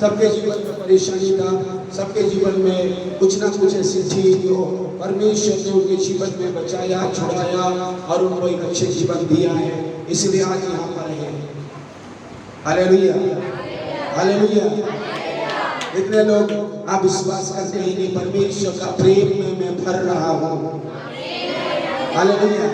सबके जीवन में परेशानी था, सबके जीवन में कुछ ना कुछ ऐसी चीज जो परमेश्वर ने उनके जीवन में बचाया, छुड़ाया और उनको एक अच्छे जीवन दिया है, इसलिए आज यहाँ पर है। Hallelujah, hallelujah. इतने लोग आप विश्वास करते हैं कि परमेश्वर का प्रेम में मैं भर रहा हूँ। हालेलुया।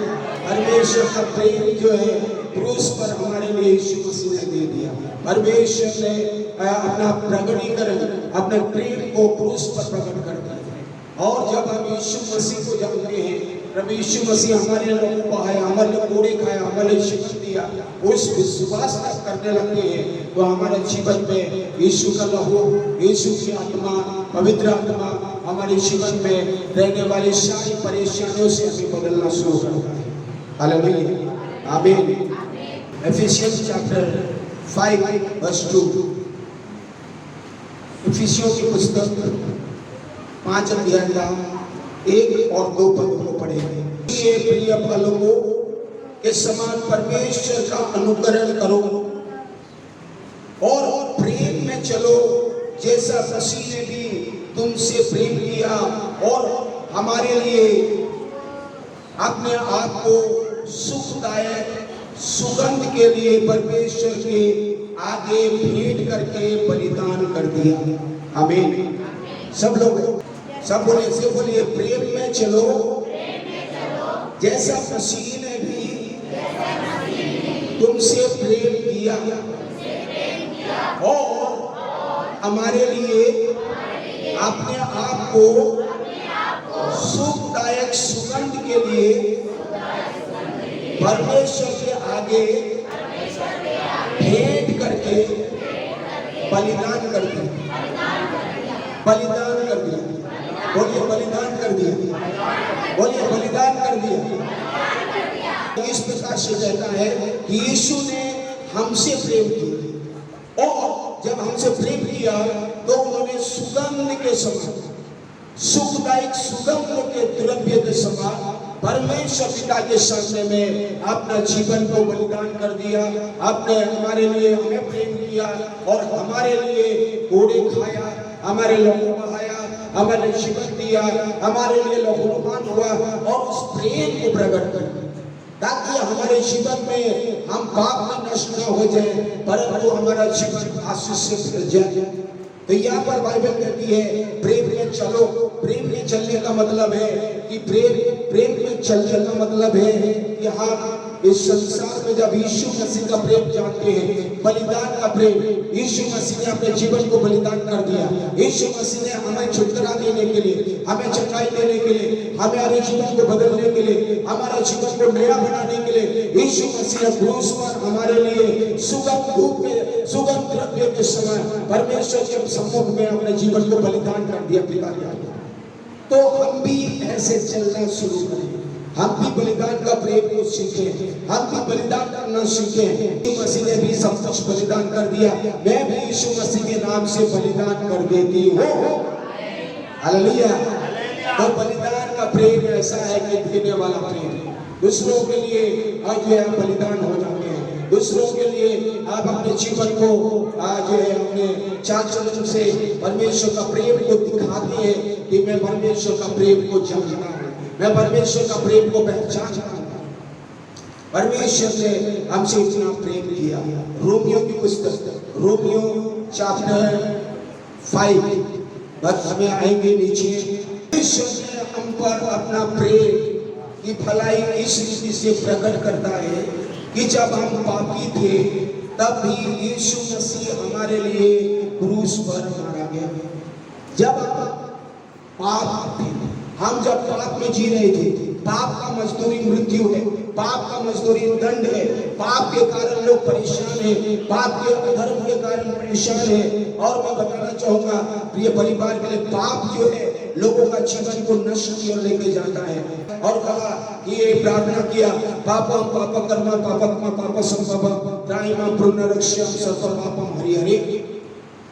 परमेश्वर का प्रेम जो है क्रूस पर हमारे लिए यीशु मसीह ने दे दिया। परमेश्वर ने अपना प्रकटीकरण, अपने प्रेम को क्रूस पर प्रकट कर दिया। और जब हम यीशु मसीह को जानते हैं, प्रभु यीशु मसीह हमारे लोगों को आया, हमारे लिए कोड़े खाया, हमारे लिए जीवन दिया, उस विश्वास तक करने लगते हैं तो हमारे जीवन में यीशु का लहू, यीशु की आत्मा, पवित्र आत्मा हमारे जीवन में रहने वाली सारी परेशानियों से हमें बदलना शुरू करता है। हालेलुया, आमीन। एफिसियंस चैप्टर 5 वर्स 2। इफिसियों की पुस्तक 5 अध्याय का 1 और 2 पद को पढ़ेंगे। ये प्रिय बालकों के समान परमेश्वर का अनुकरण करो और प्रेम में चलो, जैसा मसीह ने भी तुमसे प्रेम किया और हमारे लिए अपने आप को सुखदायक सुगंध के लिए परमेश्वर के आगे भेंट करके बलिदान कर दिया। आमीन। सब लोग सब बोले, से बोलिए, प्रेम में चलो जैसा मसीह ने भी तुमसे प्रेम किया और हमारे लिए अपने आप को सुखदायक सुगंध के लिए परमेश्वर के आगे भेंट करके बलिदान कर दिया। बलिदान कर दिया। बोलिए, बलिदान कर दिया। बोलिए, बलिदान कर दिया। इस प्रकार से कहता है कि यीशु ने हमसे प्रेम किया और जब हमसे प्रेम किया तो उन्होंने सुगंध के समान, सुखदायक सुगंध के द्रव्य के समान परमेश्वर पिता के सामने में अपना जीवन को बलिदान कर दिया। आपने हमारे लिए हमें प्रेम किया और हमारे लिए कोड़े खाया, हमारे लोगों को बहाया, हमारे जीवन दिया, हमारे लिए लहूलुहान हुआ और उस प्रेम को प्रकट कर दिया ताकि हमारे जीवन में हम पाप में नष्ट न हो जाए परंतु हमारा जीवन आशीष से भर जाए। तो यहाँ पर बाइबल कहती है प्रेम में चलो। प्रेम में चलने का मतलब है कि प्रेम में चलने का मतलब है कि हम इस संसार में जब यीशु मसीह का प्रेम जानते हैं, बलिदान का प्रेम, यीशु मसीह ने अपने जीवन को बलिदान कर दिया। यीशु मसीह ने हमें छुटकारा देने के लिए, हमें चंगाई देने के लिए, हमारे जीवन को बदलने के लिए, हमारे जीवन को नया बनाने के लिए यीशु मसीह ने क्रूस पर हमारे लिए सुगंध धूप के सुगंध द्रव्य के समय परमेश्वर के सम्मुख में अपने जीवन को बलिदान कर दिया पिता ने। तो हम भी ऐसे चलना शुरू करें, हम भी बलिदान का प्रेम को सीखें, हम भी बलिदान करना सीखें। यीशु मसीह ने भी सब कुछ बलिदान कर दिया, मैं भी यीशु मसीह के नाम से बलिदान कर देती हूँ। हालेलुया। तो बलिदान का प्रेम ऐसा है कि देने वाला प्रेम, दूसरों के लिए आज आप बलिदान हो जाते हैं, दूसरों के लिए आप अपने जीवन को आज अपने चाल चलन से परमेश्वर का प्रेम को दिखाते हैं कि मैं परमेश्वर का प्रेम को जानता हूँ, मैं परमेश्वर का प्रेम को पहचानता हूँ। परमेश्वर ने हमसे इतना प्रेम किया। रोमियो की पुस्तक, रोमियो चैप्टर 5 बस हमें आएंगे नीचे। परमेश्वर ने हम पर अपना प्रेम की भलाई इस रीति से प्रकट करता है कि जब हम पापी थे तब भी यीशु मसीह हमारे लिए क्रूस पर मारा गया। जब पाप थे, हम जब पाप में जी रहे थे, पाप का मजदूरी मृत्यु है, पाप का मजदूरी दंड है, पाप के कारण लोग परेशान हैं, पाप के अधर्म के कारण परेशान हैं। और मैं बताना चाहूंगा प्रिय परिवार के लिए, पाप जो है लोगों का जीवन को नष्ट की ओर लेके जाता है। और कहा कि ये प्रार्थना किया, पापम पाप कर्म पापम पाप संभव त्रायम पुनरक्ष्यम सर्व पापम हरि हरि।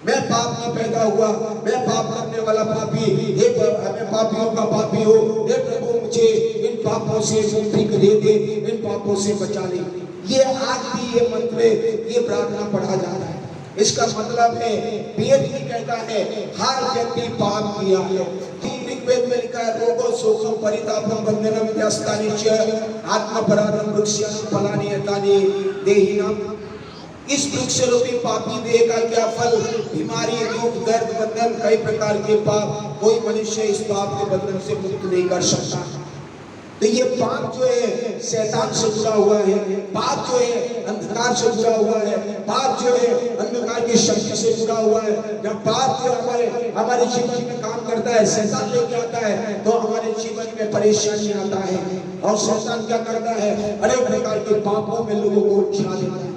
मैं पाप में पैदा हुआ, मैं पाप करने वाला पापी, हे मैं पापियों का पापी हो, हे प्रभु मुझे इन पापों से मुक्ति दे दे, इन पापों से बचा ले। ये आज भी ये मंत्र, ये प्रार्थना पढ़ा जाता है। इसका मतलब है वेद भी कहता है हर व्यक्ति पाप किया है। ऋग्वेद में लिखा है रोगो शोकम परितापम बंधनम व्यस्तानि च आत्मपराधम वृक्षं फलानि एतानि देहिनाम। इस वृक्ष रूपी पापी देह का क्या फल? बीमारी, दुख, दर्द, बंधन, कई प्रकार के पाप। कोई मनुष्य इस पाप के बंधन से मुक्त नहीं कर सकता। तो ये पाप जो है शैतान से जुड़ा हुआ है, पाप जो है अंधकार से जुड़ा हुआ है, पाप जो है अंधकार की शक्ति से जुड़ा हुआ है। जब पाप जो हमारे जीवन में काम करता है, शैतान लेके आता है, तो हमारे जीवन में परेशानी आता है। और शैतान क्या करता है? अनेक प्रकार के पापों में लोगों को उलझा देता है।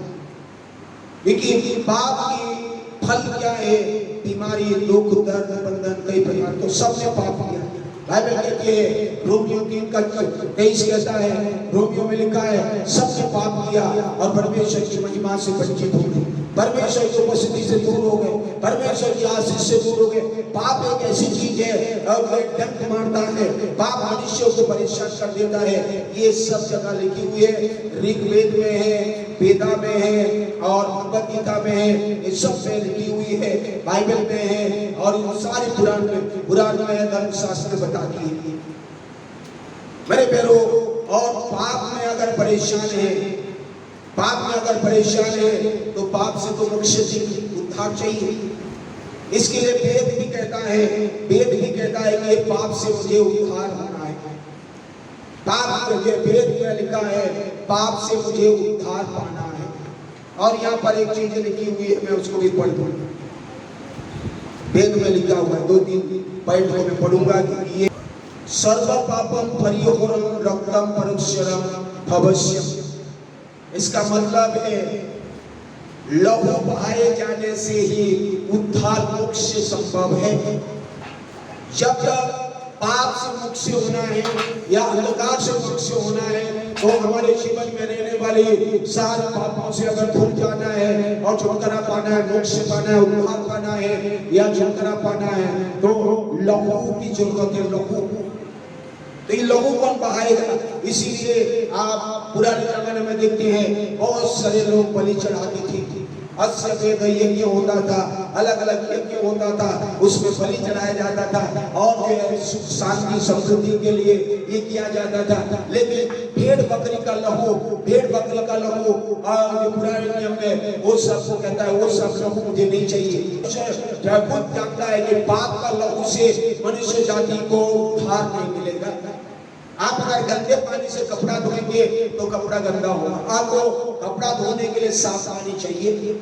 लेकिन पाप की फल क्या है? बीमारी, दुख, दर्द, बंधन, कई प्रकार। तो सबने पाप किया। बाइबल कहती है रोमियो 3:23 कहता है, रोमियो में लिखा है सबने पाप किया और परमेश्वर की महिमा से वंचित हो गए, परमेश्वर की उपस्थिति से दूर हो गए, परमेश्वर की आशीष से दूर हो गए। पाप एक ऐसी चीज है और डंक मारता है, पाप मनुष्य को परेशान कर देता है। ये सब जगह लिखी हुई है, ऋग्वेद में है, वेदा में है और भगवद गीता में है। ये सब में लिखी हुई है, बाइबल में है और इन सारे पुराण में धर्मशास्त्र बताती है। मेरे प्यारो, और पाप में अगर परेशान है, पाप में अगर परेशान है तो पाप से तो मुक्ति, उद्धार चाहिए। इसके लिए वेद भी कहता है कि पाप से मुझे उद्धार होना है। पाप के वेद में लिखा है पाप से मुझे उद्धार पाना है। और यहाँ पर एक चीज लिखी हुई है, मैं उसको भी पढ़ दूंगा। वेद में लिखा हुआ है, 2-3 पॉइंट को मैं पढ़ूंगा कि ये सर्व पापम परियोगरम रक्तम परोक्षरम भवस्यम। इसका मतलब है लहू बहाए जाने से ही उद्धार मोक्ष संभव है। जब तक पाप से मुक्त होना है या अंधकार से मुक्त होना है, तो हमारे जीवन में रहने वाले सारे पापों से अगर धुल जाना है और छुटकारा पाना है, मोक्ष पाना है, उद्धार पाना है या छुटकारा पाना है, तो लहू की जरूरत है। लहू, तो ये लहू कौन बहाएगा? इसीलिए आप पुराने जमाने में देखते हैं बहुत सारे लोग बलि चढ़ाते थे। अश्वमेध यज्ञ होता था, अलग अलग यज्ञ होता था, उसमें बलि चढ़ाया जाता था और सुख शांति समृद्धि के लिए ये किया जाता था। लेकिन भेड़ बकरी का लहू और पुराने नियम में वो सब को कहता है वो सब लहू मुझे नहीं चाहिए। खुद जानता है कि पाप का लहू से मनुष्य जाति को उद्धार नहीं मिलेगा। आप अगर गंदे पानी से कपड़ा धोएंगे तो कपड़ा गंदा होगा, आपको कपड़ा धोने के लिए साफ पानी चाहिए।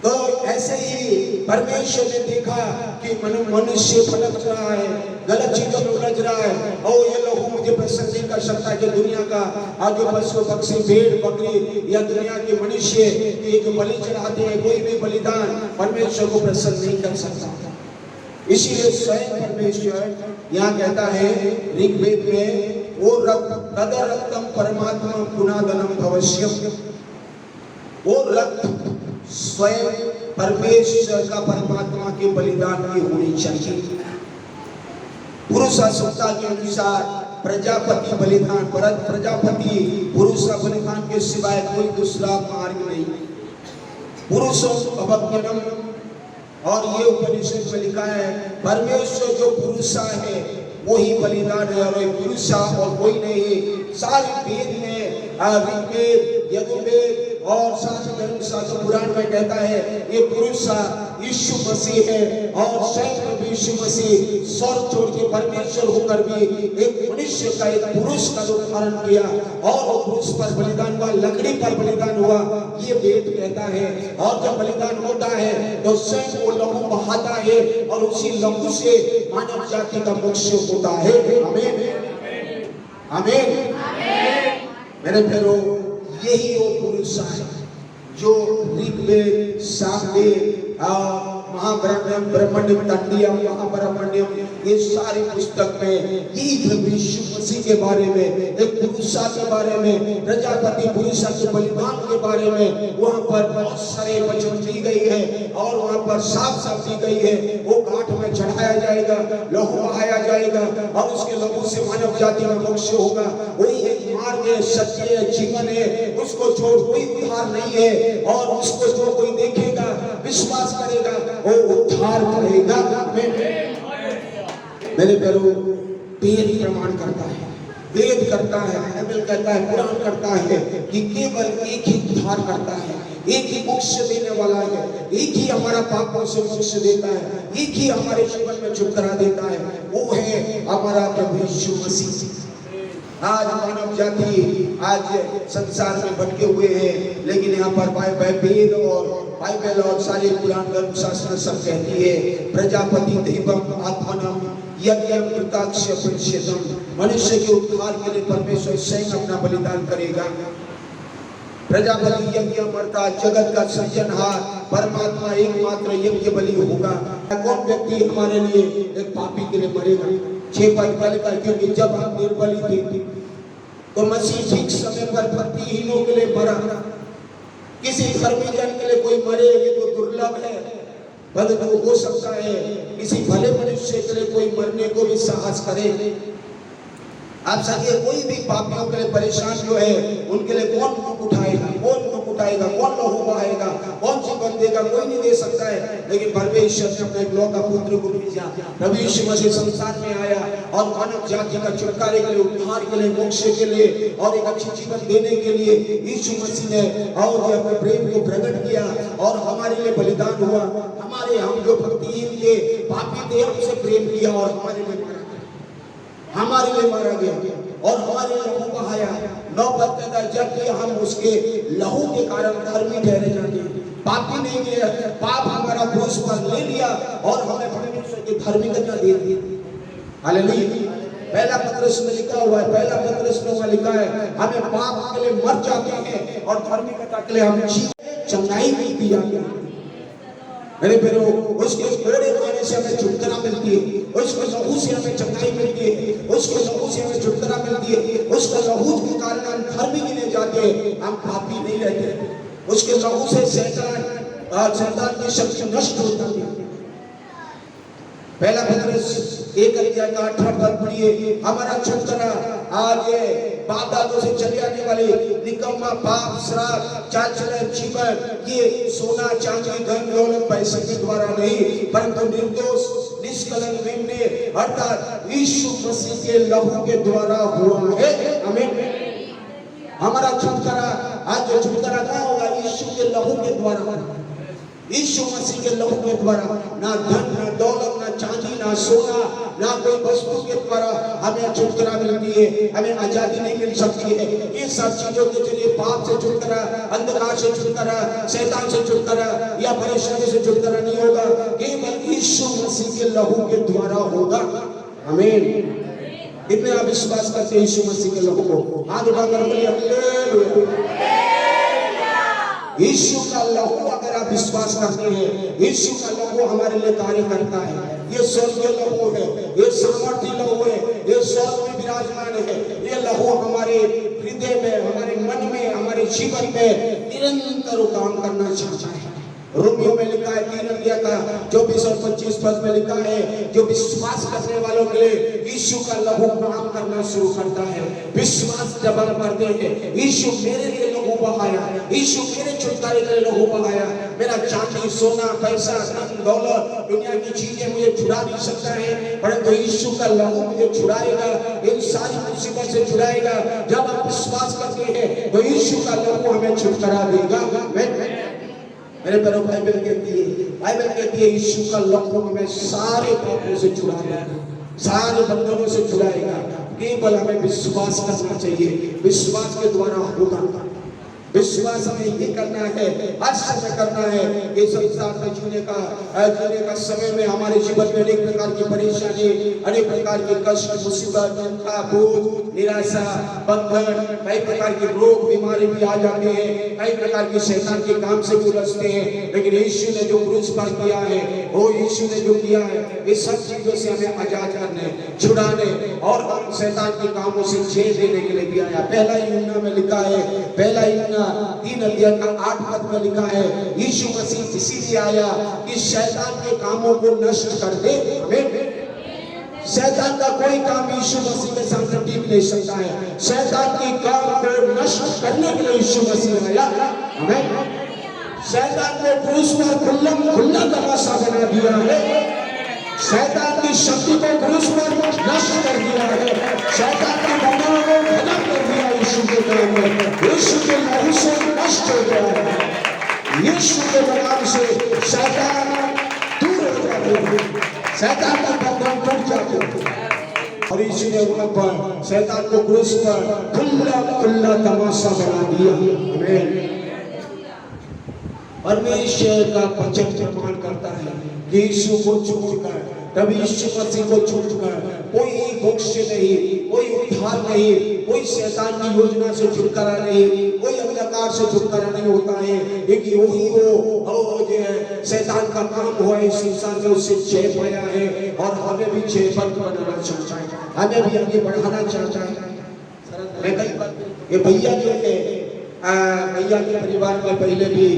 तो ऐसे ही परमेश्वर ने देखा कि मनुष्य भटक रहा है, गलत चीजों में उलझ रहा है, और ये लहू मुझे प्रसन्न नहीं कर सकता कि दुनिया का आज जो पशु पक्षी भेड़ बकरी या दुनिया के मनुष्य एक बलि चढ़ाते हैं, कोई भी बलिदान परमेश्वर को प्रसन्न नहीं कर सकता। इसीलिए स्वयं परमेश्वर यहाँ कहता है ऋग्वेद में वो रक्तम परमात्मा पुनादनम भवस्यम। वो रक्त स्वयं परमेश्वर का परमात्मा के बलिदान की होनी चाहिए। पुरुष संहिता के अनुसार प्रजापति बलिदान, प्रजापति पुरुष बलिदान के सिवाय कोई दूसरा मार्ग नहीं। पुरुषों अवज्ञनम, और ये उपनिषद में लिखा है परमेश्वर जो पुरुषा है वही बलिदान है, और पुरुषा और कोई नहीं। सारे वेद में ऋग्वेद, यजुर्वेद और शास्त्र पुराण में कहता है ये पुरुषा यीशु मसीह है, और स्वयं यीशु मसीह स्वर्ग छोड़ के परमेश्वर होकर भी एक मनुष्य का, एक पुरुष का रूप धारण किया और वो पुरुष पर बलिदान हुआ, लकड़ी पर बलिदान हुआ, ये वेद कहता है। और जब बलिदान होता है तो स्वयं वो लहू बहाता है और उसी लहू से मानव जाति का मोक्ष होता है। आमीन, आमीन। मेरे प्यारो, यही वो पुरुष है जो ऋग्वेद, सामवेद, महाब्रह्मण्यम, ब्रह्मण्यम, तंडियम, महाब्रह्मण्यम, ये सारी पुस्तक में यही प्रभु यीशु मसीह के बारे में, एक पुरुषा के बारे में, प्रजापति पुरुषा के बलिदान के बारे में वहाँ पर बहुत सारे वचन दी गई है। और वहाँ पर साफ साफ दी गई है वो काठ में चढ़ाया जाएगा, लहू बहाया जाएगा और उसके लहू से मानव जाति में मोक्ष होगा। वही एक मार्ग है, सत्य है, जीवन है, उसको छोड़ कोई उद्धार नहीं है। और उसको जो कोई देखेगा विश्वास करेगा, वो उद्धार करेगा। मेरे प्यारो, वेद प्रमाण करता है, वेद करता है, बाइबल कहता है, कुरान करता है कि केवल एक ही उद्धार करता है, एक ही मोक्ष देने वाला है, एक ही हमारा पापों से मोक्ष देता है, एक ही हमारे जीवन में छुटकारा देता है, वो है हमारा प्रभु यीशु मसीह। आज मानव जाति आज संसार में भटके हुए हैं, लेकिन यहाँ पर वेद और बाइबल और सारे पुराण धर्म शास्त्र सब कहती है, प्रजापति देवम आत्मनम यज्ञम कृताक्ष परिच्छेदम, मनुष्य के उद्धार के लिए परमेश्वर स्वयं अपना बलिदान करेगा। प्रजापति यज्ञ अर्थात जगत का सृजनहार परमात्मा एकमात्र यज्ञ बलि होगा। कौन व्यक्ति हमारे लिए एक पापी के लिए मरेगा? 6 पद पहले का, क्योंकि जब हम निर्बली थे तो मसीह ठीक समय पर भक्तिहीनों के लिए मरा। किसी धर्मी जन के लिए कोई मरे ये तो दुर्लभ है, परंतु हो सकता है किसी भले मनुष्य के लिए कोई मरने को भी साहस करे। आप सके कोई भी पापियों के लिए परेशान जो है उनके लिए कौन दुख उठाएगा, कौन दुख उठाएगा, कौन लहू बहाएगा, कौन जीवन देगा? कोई नहीं दे सकता है। लेकिन परमेश्वर ने अपने इकलौता पुत्र को भेजा, प्रभु यीशु मसीह संसार में आया और मानव जाति का छुटकारे के लिए, उद्धार के लिए, मोक्ष के लिए और एक अच्छी जीवन देने के लिए यीशु मसीह ने और अपने प्रेम को प्रकट किया और हमारे लिए बलिदान हुआ। हमारे हम जो भक्तिहीन थे, पापी थे, हमसे प्रेम किया और हमारे लिए मारा गया और हमारे लहू बहाया। 9 पद कहता है, जबकि हम उसके लहू के कारण धर्मी ठहरे जाते हैं। पापी नहीं किया, पाप हमारा क्रूस पर ले लिया और हमें परमेश्वर की धार्मिकता दे दी। हालेलुया। पहला पत्रस में लिखा हुआ है, पहला पत्रस में लिखा है, हमें पाप के लिए मर जाते हैं और धार्मिकता के लिए हम चंगाई भी दी जाती है। मेरे प्यारो, उसके कोड़े खाने से हमें छुटकारा मिलती है, उसके लहू से हमें चंगाई मिलती है, उसके लहू से हमें छुटकारा मिलती है। उसके लहू के कारण हम धर्मी गिने जाते हैं, हम पापी नहीं रहते। उसके लहू से शैतान की शक्ति नष्ट हो जाती है। पहला पत्रस 1 अध्याय का 18 पद पढ़िए, हमारा छुटकारा आज बादलों से चले आने वाले निकम्मा पाप, श्राप, चाल चलन, जीवन, ये सोना चांदी धन दौलत पैसे के द्वारा नहीं, परंतु निर्दोष निष्कलंक मेमने अर्थात यीशु मसीह के लहू के द्वारा हुआ है। आमीन। हमारा छुटकारा आज जो छुटकारा कहाँ होगा? यीशु के लहू के द्वारा, यीशु मसीह के लहू के द्वारा। ना धन, ना दौलत, ना चांदी, ना सोना, ना कोई वस्तु के द्वारा हमें छुटकारा मिलती है, हमें आजादी नहीं मिल सकती है। ये सब चीजों के जरिए पाप से छुटकारा, अंधकार से छुटकारा, शैतान से छुटकारा या परेशानी से छुटकारा नहीं होगा, केवल यीशु मसीह के लहू के द्वारा होगा। आमीन। इतने आप विश्वास करते हैं यीशु मसीह के लहू को? हाथ उठाकर बोलिए हालेलुया। यीशु का लहू अगर आप विश्वास करते हैं, यीशु का लहू हमारे लिए कार्य करता है। ये स्वर्गीय लहू है, ये सामर्थ्य लहू है, ये स्वर्ग में विराजमान है। ये लहू हमारे हृदय में, हमारे मन में, हमारे जीवन में निरंतर काम करना चाहता है। रोमियो में लिखा है 3 अध्याय का 24 और 25 पद में लिखा है, जो विश्वास करने वालों के लिए यीशु का लहू काम करना शुरू करता है। विश्वास जब हम करते हैं, यीशु मेरे लिए लहू बहाया, यीशु मेरे छुटकारे के लिए लहू बहाया। मेरा चांदी, सोना, पैसा, धन दौलत, दुनिया की चीजें मुझे छुड़ा नहीं सकता है, परंतु यीशु का लहू मुझे छुड़ाएगा, इन सारी मुसीबत से छुड़ाएगा। जब आप विश्वास करते हैं तो यीशु का लहू हमें छुटकारा देगा। मेरे प्यारे, बाइबल कहती है यीशु का लहू हमें सारे पापों से छुड़ाएगा, सारे बंधनों से छुड़ाएगा। केवल हमें विश्वास करना चाहिए, विश्वास के द्वारा होगा। विश्वास हमें ये करना है, हर समय करना है। ये संसार में जीने का समय में हमारे जीवन में अनेक प्रकार की परेशानी, अनेक प्रकार के कष्ट, मुसीबत, चिंता, बोझ, निराशा, बंधन, कई प्रकार के रोग बीमारी भी आ जाते हैं, कई प्रकार के शैतान के काम से उलझते हैं। लेकिन यीशु ने जो क्रूस पर किया है, वो यीशु ने जो किया है, इस सब चीजों से हमें आजाद करने, छुड़ाने और हम शैतान के कामों से छेद देने के लिए भी आया। पहला यूहन्ना में लिखा है, पहला यूहन्ना 3 अध्याय का 8 पद में लिखा है, यीशु मसीह इसीलिए आया कि शैतान के कामों को नष्ट कर दे। शैतान का कोई काम यीशु मसीह के सामने टिक नहीं सकता है। शैतान के काम को नष्ट करने के लिए यीशु मसीह आया। आमीन। शैतान को क्रूस पर खुल्ला तमाशा बना दिया है। शैतान की शक्ति को क्रूस पर नष्ट कर दिया है। शैतान का बंधनों को खत्म कर दिया यीशु के नाम में। यीशु के नाम से नष्ट हो गया है। यीशु के नाम से शैतान दूर हो जाते हैं। शैतान का बंधन टूट जाते हैं। और यीशु ने वहां पर शैतान को क्रूस पर खुल्ला तमाशा बना दिया। आमीन। परमेश्वर का वचन प्रमाण करता है कि यीशु को छोड़कर, तब यीशु मसीह को छोड़कर कोई मोक्ष नहीं, कोई उद्धार नहीं, कोई शैतान की योजना से छुटकारा नहीं, कोई अंधकार से छुटकारा नहीं होता है। क्योंकि वही वो जो है शैतान का काम हुआ है, इस इंसान ने उससे जय पाया है और हमें भी जयवंत बनाना चाहता है, हमें भी आगे बढ़ाना चाहता है। मैं कई बार ये भैया जो है, भैया के परिवार में पहले भी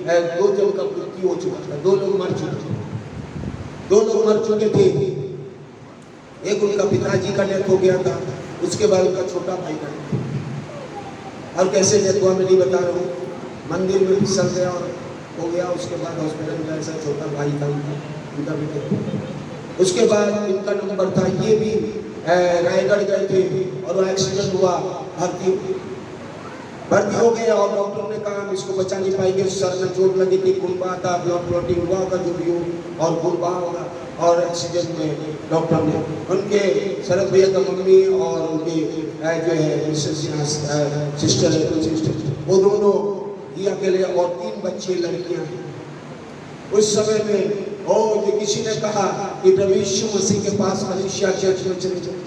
2 जन का मृत्यु हो चुका था। 2 लोग मर चुके थे। 2 लोग मर चुके थे। एक उनका पिताजी का डेथ हो गया था, उसके बाद उनका छोटा भाई का डेथ। और कैसे डेथ हुआ मैं नहीं बता रहा हूँ, मंदिर में फिसल गया और हो गया। उसके बाद हॉस्पिटल में ऐसा छोटा भाई था उनका भी डेथ। उसके बाद इनका नंबर था, ये भी रायगढ़ गए थे और एक्सीडेंट हुआ, भर्ती हो गए और डॉक्टर ने कहा हम इसको बचा नहीं पाएंगे, सर में चोट लगी थी, खून बहा था, ब्लड क्लॉटिंग हुआ होगा जो भी हो और खून बहा होगा। और एक्सीडेंट में डॉक्टर ने उनके शरद भैया का मम्मी और उनकी जो है सिस्टर है, वो दोनों ही अकेले और 3 बच्चे लड़कियां हैं। उस समय में ये किसी ने कहा कि प्रभु यीशु मसीह के पास मलेशिया चर्च में चले जाओ,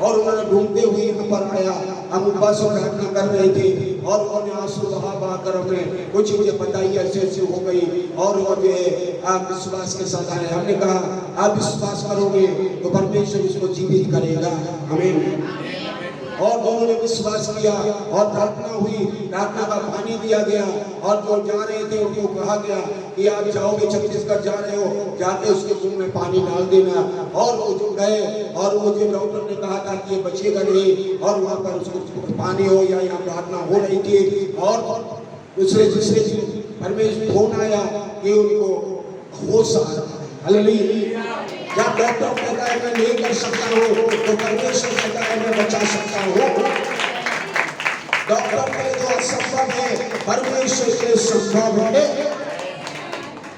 और उन्होंने ढूंढते हुए यहाँ पर आया। हम उपवास और प्रार्थना कर रहे थे और उन्होंने आंसू बहाकर हमें कुछ मुझे बताई ऐसे ऐसे हो गई, और वो जो है आप विश्वास के साथ आए। हमने कहा आप विश्वास करोगे तो परमेश्वर उसको जीवित करेगा। आमीन। और दोनों ने विश्वास किया और प्रार्थना हुई, प्रार्थना का पानी दिया गया। और जो जा रहे थे उनको कहा गया कि आप जाओगे, छत्तीसगढ़ जा रहे हो, जाके उसके मुंह में पानी डाल देना। और वो जो गए और वो जो डॉक्टर ने कहा था कि ये बचेगा नहीं, और वहाँ पर उसको पानी हो या यहाँ प्रार्थना हो रही थी। और दूसरे दिन परमेश्वर फोन आया कि उनको होश आ रहा है। हालेलुया। जब डॉक्टर कहता है मैं नहीं कर सकता हूँ, तो परमेश्वर कहता है मैं बचा सकता हूँ। डॉक्टर के जो असंभव है परमेश्वर के संभव है।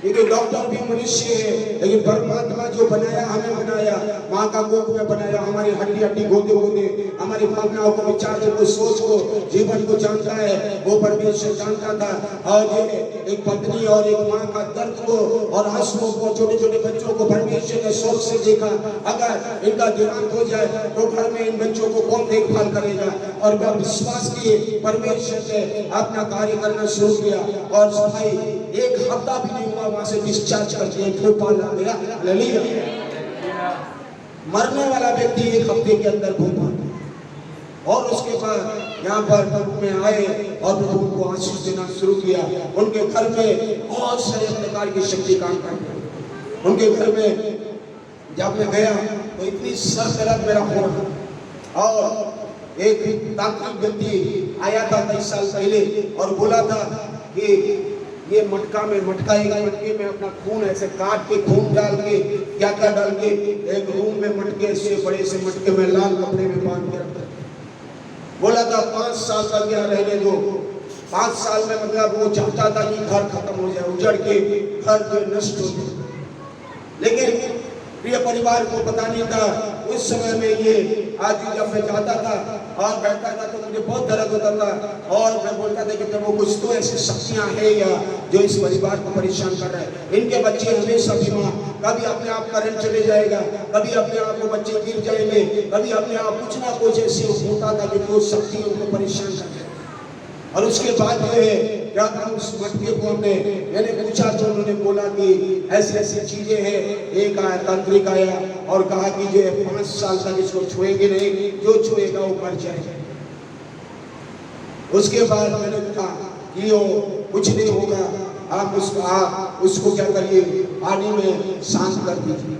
क्योंकि डॉक्टर भी मनुष्य है, लेकिन परमात्मा जो बनाया, हमें बनाया, माँ का कोख में बनाया, हमारी हड्डी हड्डी गोदे गोदे हमारी भावनाओं को, विचारों को, सोच को, जीवन को जानता है। वो परमेश्वर जानता था। और ये एक पत्नी और एक माँ का दर्द को और आंसुओं को, छोटे छोटे बच्चों को परमेश्वर ने सोच से देखा। अगर इनका देहांत हो जाए तो घर में इन बच्चों को कौन देखभाल करेगा। और वह विश्वास किए, परमेश्वर ने अपना कार्य करना शुरू किया। और भाई 1 हफ्ता भी नहीं हुआ, वहां से डिस्चार्ज कर दिया, भोपाल आ गया। हालेलुया। मरने वाला व्यक्ति 1 हफ्ते के अंदर भोपाल, और उसके बाद यहाँ पर में आए और प्रभु को आशीष देना शुरू किया। उनके घर में बहुत सारे प्रकार की शक्ति काम करते। उनके घर में जब मैं गया तो इतनी सर दर्द मेरा हो रहा, और एक तांत्रिक व्यक्ति आया था 23 साल पहले और बोला था कि ये मटके में अपना खून ऐसे काट के, खून डाल के, क्या क्या डाल के एक रूम में मटके से, बड़े से मटके में लाल कपड़े में बांध के रखता। बोला था 5 साल तक यहाँ रहने दो। 5 साल में मतलब वो चाहता था कि घर खत्म हो जाए, उजड़ के घर जो नष्ट हो जाए। लेकिन प्रिय परिवार को पता नहीं था उस समय में ये आज जब मैं जाता था और बैठता था तो मुझे बहुत दर्द होता था। और मैं बोलता था कि प्रभु कुछ तो ऐसी शक्तियाँ हैं या जो इस परिवार को परेशान कर रहे हैं। इनके बच्चे हमेशा बीमार, कभी अपने आप करंट चले जाएगा, कभी अपने आप को बच्चे गिर जाएंगे, कभी अपने आप कुछ ना कुछ ऐसे होता था कि वो शक्ति उनको परेशान कर रहे। और उसके बाद जो है क्या था, उस मटके को मैंने पूछा तो उन्होंने बोला कि ऐसी ऐसी चीजें हैं। एक आया तांत्रिक आया और कहा कि जो 5 साल तक इसको छुएंगे नहीं, जो छुएगा वो मर जाएगा। उसके बाद मैंने कहा कि वो कुछ नहीं होगा, आप उसको क्या करिए, पानी में शांत कर दीजिए।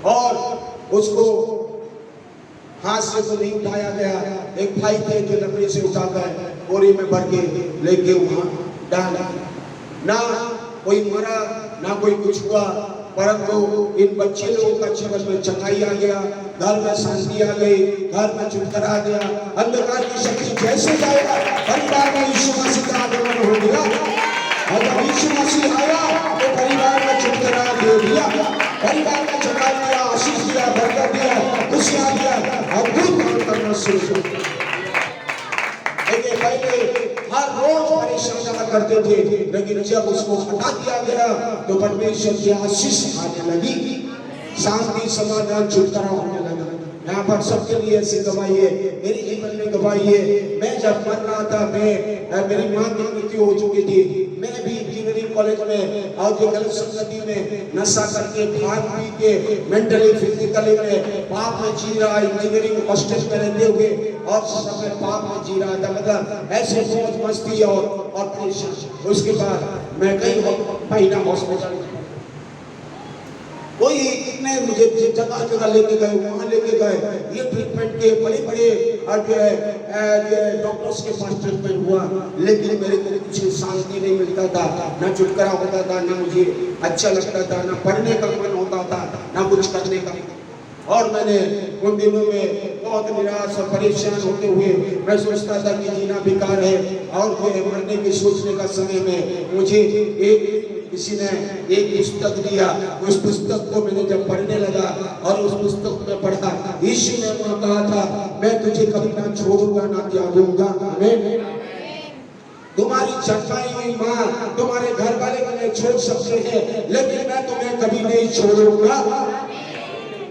और उसको हाथ से तो नहीं उठाया गया, एक भाई थे जो लकड़ी से उठाकर बोरी में भर के लेके वहां डाला। ना कोई मरा ना कोई कुछ हुआ, परंतु इन बच्चे लोगों का जीवन में चंगाई आ गया, घर में शांति आ गई, घर में छुटकारा आ गया। अंधकार की शक्ति कैसे जाएगा? परिवार में यीशु मसीह का आगमन हो गया, और जब यीशु मसीह आया तो परिवार में छुटकारा दे दिया, परिवार में चंगाई दिया, आशीष दिया, बरकत दिया, खुशियां दिया, अद्भुत काम करना शुरू किया। पहले हर रोज परेशान रहा करते थे, लेकिन जब उसको हटा दिया गया तो परमेश्वर की आशीष आने लगी, शांति समाधान छुटकारा होने लगा। यहाँ पर सबके लिए ऐसी गवाही है, मेरी जीवन में गवाही है। मैं जब मर रहा था, मेरी माँ की मृत्यु हो चुकी थी, मैं भी इंजीनियरिंग कॉलेज में और जो गलत संगति में नशा करके भांग पी के मेंटली फिजिकली में पाप में जी रहा, इंजीनियरिंग हॉस्टल में रहते हुए और समय पाप में जी रहा था, मतलब ऐसे मौज मस्ती और परेशान। उसके बाद मैं कई महीना हॉस्पिटल, कोई इतने मुझे जगह जगह लेके गए, वहां लेके गए, ये ट्रीटमेंट के बड़े बड़े डॉक्टर्स के पास ट्रीटमेंट हुआ, लेकिन मेरे को कुछ शांति नहीं मिलता था, ना छुटकारा होता था, ना मुझे अच्छा लगता था, ना पढ़ने का मन होता था, ना कुछ करने का। और मैंने उन दिनों में बहुत निराश और परेशान होते हुए मैं सोचता था कि जीना बेकार है, और मरने की सोचने का समय में मुझे किसी ने एक पुस्तक दिया। उस पुस्तक को मैंने जब पढ़ने लगा और उस पुस्तक में पढ़ा, यीशु ने कहा था, मैं तुझे कभी ना छोड़ूंगा ना त्यागूंगा। आमीन। तुम्हारी जन्माई हुई माँ, तुम्हारे घर वाले तुम्हें छोड़ सकते हैं, लेकिन मैं तुम्हें कभी नहीं छोड़ूंगा,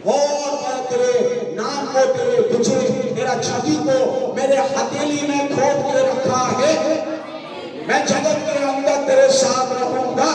और मैं तेरे नाम को, तेरे तुझे, तेरा छवि को मेरे हथेली में खोद के रखा है, मैं जगत के अंदर तेरे साथ रहूंगा।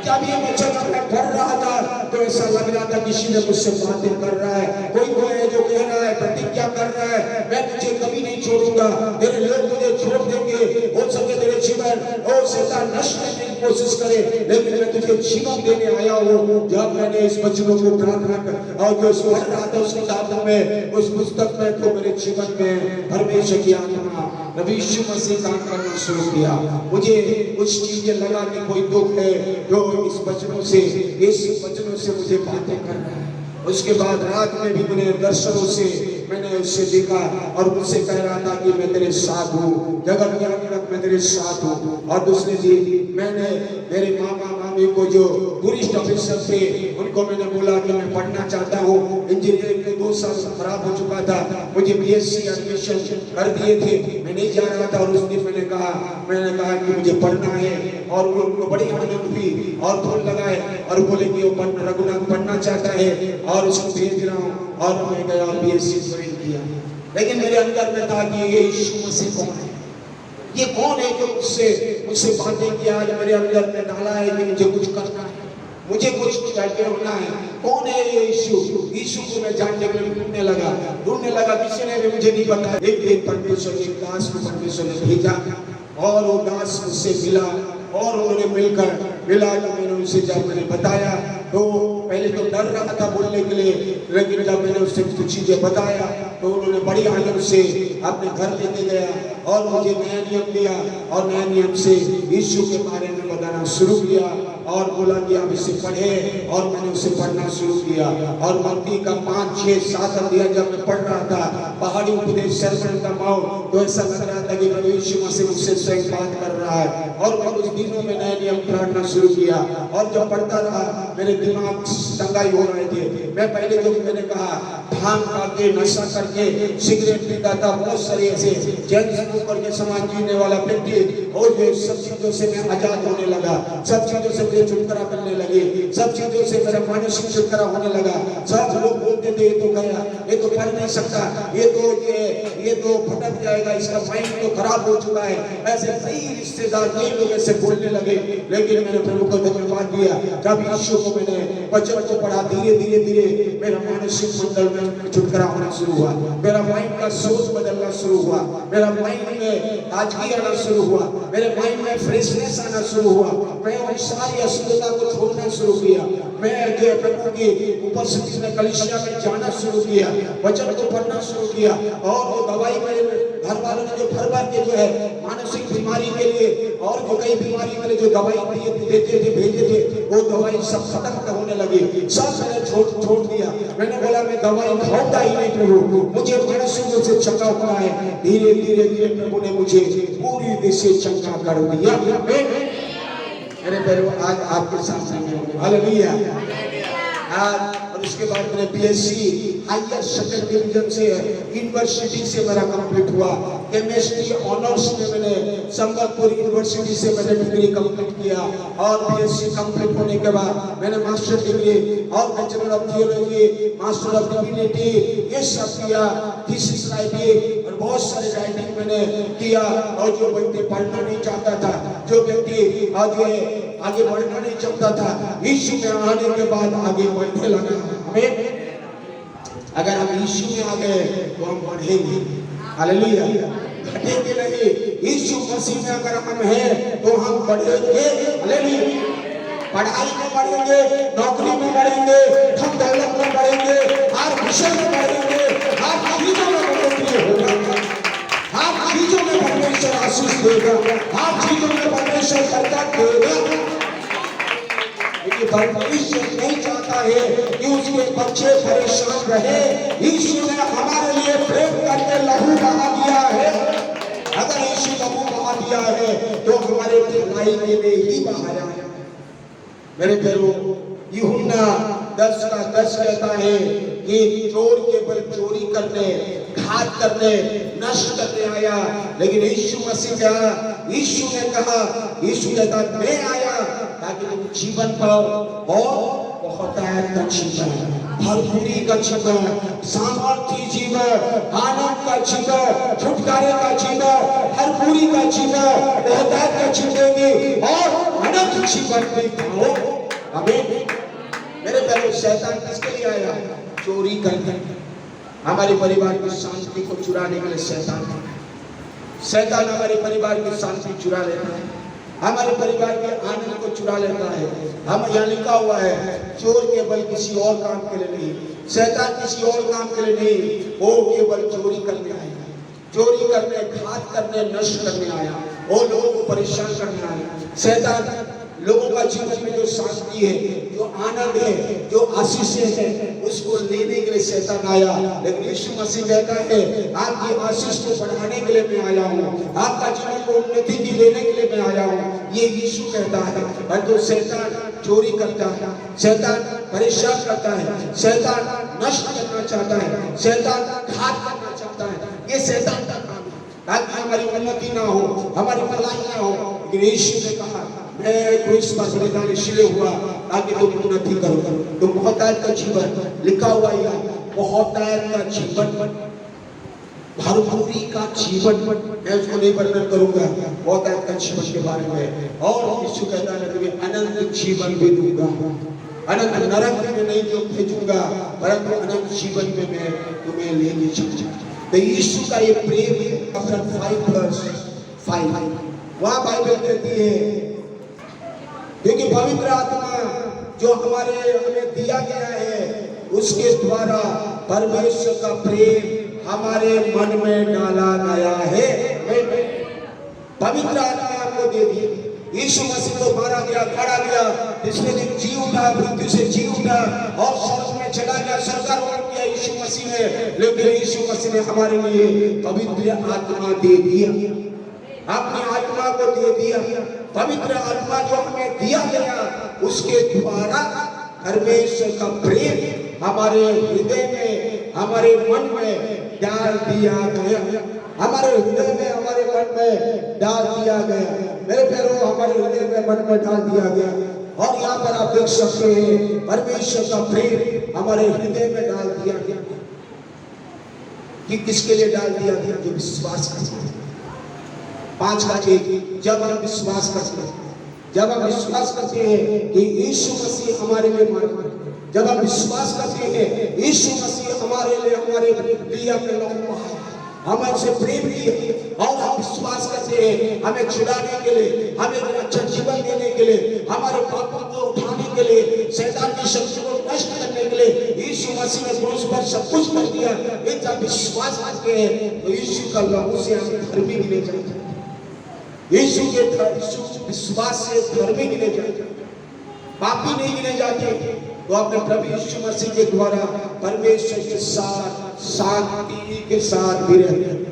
जब ये वचन मैं पढ़ रहा था तो ऐसा लग रहा था किसी ने मुझसे बातें कर रहा है, कोई है जो कह रहा है, प्रतिज्ञा कर रहा है, मैं तुझे कभी नहीं छोड़ूंगा, तेरे लोग तुझे छोड़ देंगे, हो सके तेरे जीवन और शैतान नष्ट करने की कोशिश करे, लेकिन मैं तुझे जीवन देने आया हूँ। जब मैंने इस वचनों को प्रार्थना और जो पढ़ रहा था उस किताब में, उस पुस्तक में, तो मेरे जीवन में परमेश्वर की आत्मा नबी यीशु मसीह काम करना शुरू किया। मुझे कुछ चीजें लगा कि कोई दुख है जो इस वचनों से मुझे बातें कर रहा है। उसके बाद रात में भी मैंने दर्शनों से मैंने उससे देखा और मुझसे कह रहा था कि मैं तेरे साथ हूँ, जगत के अंदर मैं तेरे साथ हूँ। और दूसरी चीज, मैंने मेरे मामा मामी को जो टूरिस्ट ऑफिसर थे उनको मैंने बोला कि मैं पढ़ना चाहता हूँ, इंजीनियरिंग में 2 साल खराब हो चुका था, मुझे बीएससी एडमिशन कर दिए थे, मैं नहीं जा रहा था। और उस दिन मैंने कहा कि मुझे पढ़ना है, और उनको बड़ी आनंद हुई और फूल लगाए और बोले कि वो रघुनाथ पढ़ना चाहता है और उसको भेज रहा हूँ। और मैं गया और बीएससी ज्वाइन किया। लेकिन मेरे अंदर में था कि ये यीशु मसीह कौन है, ये कौन है जो मुझसे बातें किया, आज मेरे अंदर में डाला है कि मुझे कुछ करना है, मुझे कुछ करके होना है। कौन है ये यीशु को मैं जानने के लिए ढूंढने लगा, किसी ने भी मुझे नहीं बताया। एक दिन परमेश्वर एक दास को परमेश्वर ने भेजा और वो दास मुझसे मिला और उन्होंने मिला तो मैंने उनसे जब मैंने बताया तो पहले तो डर रहा था बोलने के लिए, लेकिन जब मैंने उससे कुछ चीजें बताया तो उन्होंने बड़ी आनंद से अपने घर लेके गया और मुझे नया नियम दिया और नया नियम से यीशु के बारे में बताना शुरू किया और बोला कि आप इसे पढ़े। और मैंने उसे पढ़ना शुरू किया और मत्ती का 5, 6, 7 अध्याय जब मैं पढ़ रहा था, पहाड़ी उपदेश सर्वण का माओ, तो ऐसा लग रहा था कि प्रभु यीशु मसीह मुझसे स्वयं बात कर रहा है। और मैं उस दिनों में नया नियम पढ़ना शुरू किया और जब पढ़ता रहा मेरे दिमाग दंगाई हो रहे थे। मैं पहले जो मैंने कहा भांग खा के, नशा करके, सिगरेट पीता था, बहुत सारे ऐसे जेंट्स ऊपर के समाज जीने वाला व्यक्ति, और ये सब चीजों से मैं आजाद होने लगा, सब चीजों से मुझे छुटकारा मिलने लगे, सब चीजों से मेरा मानसिक छुटकारा होने लगा। सब लोग बोलते थे ये तो गया, ये तो पढ़ नहीं सकता, ये तो भटक जाएगा, इसका माइंड तो खराब हो चुका है, ऐसे कई रिश्तेदार कई लोग ऐसे बोलने लगे। लेकिन मैंने प्रभु को धन्यवाद दिया, जब यीशु को मैंने वचन को पढ़ा, धीरे मेरा मानसिक मंडल में छुटकारा होना शुरू हुआ, मेरा माइंड का सोच बदलना शुरू हुआ, मेरा माइंड में ताजगी आना शुरू हुआ, मेरे माइंड में फ्रेशनेस आना शुरू हुआ। मैं उन सारी अशुद्धता को छोड़ना शुरू किया, मैं जो प्रभु की उपस्थिति में कलीसिया में जाना शुरू किया, वचन को पढ़ना शुरू किया और वो दवाई घर वालों ने जो भर भर के जो है मानसिक बीमारी के लिए और जो कई बीमारी के लिए जो दवाई देते थे भेजे थे, वो दवाई सब खत्म होने लगी, सब मैंने छोड़ दिया। मैंने बोला मैं दवाई खाऊंगा ही नहीं प्रभु, मुझे मानसिक से चंगा होना है। धीरे धीरे धीरे प्रभु ने मुझे पूरी देश से चंगा कर दिया। मेरे पैरों आज आपके सामने हालेलुया। और उसके बाद मैंने बीएससी हायर सेकेंड डिवीजन से यूनिवर्सिटी से मेरा कंप्लीट हुआ। केमिस्ट्री ऑनर्स में मैंने संबलपुर यूनिवर्सिटी से मैंने डिग्री कंप्लीट किया। और बीएससी कंप्लीट होने के बाद मैंने मास्टर डिग्री और bachelor of theology, master of divinity ये सब किया। थीसिस राइटिंग और बहुत सारे राइटिंग मैंने किया। और जो व्यक्ति पढ़ना नहीं चाहता था, जो व्यक्ति आगे बढ़ना नहीं चाहता था, यीशु में आने के बाद आगे बढ़ने लगा। हमें अगर हम यीशु में आ गए तो हम बढ़ेंगे, हालेलुया, घटेंगे नहीं। यीशु मसीह में अगर हम हैं तो हम बढ़ेंगे, हालेलुया। पढ़ाई में बढ़ेंगे, नौकरी में बढ़ेंगे, धन दौलत में बढ़ेंगे, हर विषय में बढ़ेंगे, हर चीजों में बढ़ोतरी होगा, हर चीजों में परमेश्वर आशीष देगा, हर चीजों में परमेश्वर बरकत देगा। परमेश्वर नहीं चाहता है कि उसके बच्चे परेशान रहे। यीशु ने हमारे लिए प्रेम करके लहू बहा दिया है। अगर यीशु लहू बहा दिया है तो हमारे भलाई के लिए ही बहाया है। मेरे प्यारो, यूहन्ना 10:10 कहता है कि चोर केवल चोरी करने, घात करने, नष्ट करने आया, लेकिन यीशु मसीह कहा, यीशु ने कहा, यीशु ने कहा मैं आया ताकि तुम जीवन पाओ और बहुत का जीवन, भरपूरी का जीवन, सामर्थ्य जीवन, आनंद का जीवन, छुटकारे का जीवन, भरपूरी का जीवन, बहुत का जीवन और अनंत जीवन में पाओ। आमीन। मेरे प्यारे, शैतान किसके लिए आया? चोरी करने, हमारे परिवार की शांति को चुराने के लिए शैतान हमारे परिवार की शांति चुरा लेता है, हमारे परिवार के आनंद को चुरा लेता है। हम यहाँ लिखा हुआ है, चोर केवल किसी और काम के लिए नहीं, शैतान किसी और काम के लिए नहीं, वो केवल चोरी करने आया, चोरी करने, घात करने, नष्ट करने आया, वो लोगों को परेशान करने आया। शैतान लोगों का जीवन में जो शांति है, जो आनंद है, जो आशीष है, उसको लेने के लिए शैतान आया। लेकिन यीशु मसीह कहता है आपकी आशीष को बढ़ाने के लिए मैं आया हूँ, आपका जीवन को उन्नति की देने के लिए मैं आया हूँ, ये यीशु कहता है। परंतु शैतान चोरी करता है, शैतान परेशान करता है, शैतान नष्ट करना चाहता है, शैतान घात करना चाहता है। ये शैतान का काम है ताकि हमारी उन्नति ना हो, हमारी भलाई ना हो। लेकिन यीशु ने कहा मैं क्रूस पर बलिदान इसलिए हुआ ताकि तुम उन्नति करो, तुम बहुतायत का जीवन, लिखा हुआ है बहुतायत का जीवन, भरपूरी का जीवन। मैं उसको नहीं वर्णन करूंगा बहुतायत का जीवन के बारे में। और यीशु कहता है तुम्हें अनंत जीवन भी दूंगा, अनंत नरक में नहीं जो भेजूंगा, परंतु अनंत जीवन में मैं तुम्हें लेके चलूंगा। तो यीशु का ये प्रेम है। 5+5 वहाँ बाइबल कहती है क्योंकि पवित्र आत्मा जो हमें दिया गया है, उसके द्वारा परमेश्वर का प्रेम हमारे मन में डाला गया है। पवित्र आत्मा आपको दे दी। यीशु मसीह को मारा गया, काटा गया, तीसरे दिन जी उठा, मृत्यु से जी उठा और स्वर्ग में चला गया, स्वर्गारोहण किया यीशु मसीह ने। लेकिन यीशु मसीह ने हमारे लिए पवित्र आत्मा दे दिया, अपनी आत्मा को दे दिया। पवित्र आत्मा जो हमें दिया गया, उसके द्वारा परमेश्वर का प्रेम हमारे हृदय में, हमारे मन में डाल दिया गया, हमारे हृदय में, हमारे मन में डाल दिया गया। मेरे प्यारों, हमारे हृदय में, मन में डाल दिया गया। और यहाँ पर आप देख सकते हैं परमेश्वर का प्रेम हमारे हृदय में डाल दिया गया। कि किसके लिए डाल दिया गया? जो विश्वास करते हैं। 5 का 1, जब हम विश्वास करते हैं, जब हम विश्वास करते हैं कि यीशु मसीह हमारे लिए मरा, जब हम विश्वास करते हैं यीशु मसीह हमारे लिए अपने लहू बहाया, हमसे प्रेम किया, और हम विश्वास करते हैं हमें छुड़ाने के लिए, हमें अच्छा जीवन देने के लिए, हमारे पापों को उठाने के लिए, शैतान की शक्ति को नष्ट करने के लिए यीशु मसीह ने क्रूस पर सब कुछ कर दिया। ये जब विश्वास करते हैं तो यीशु का लहू से हम धर्मी गिने जाते हैं। यीशु विश्वास से धर्मी गिने जाते हैं, पापी नहीं गिने जाते। तो अपने प्रभु यीशु मसीह के द्वारा परमेश्वर के साथ शांति के साथ भी रहते हैं।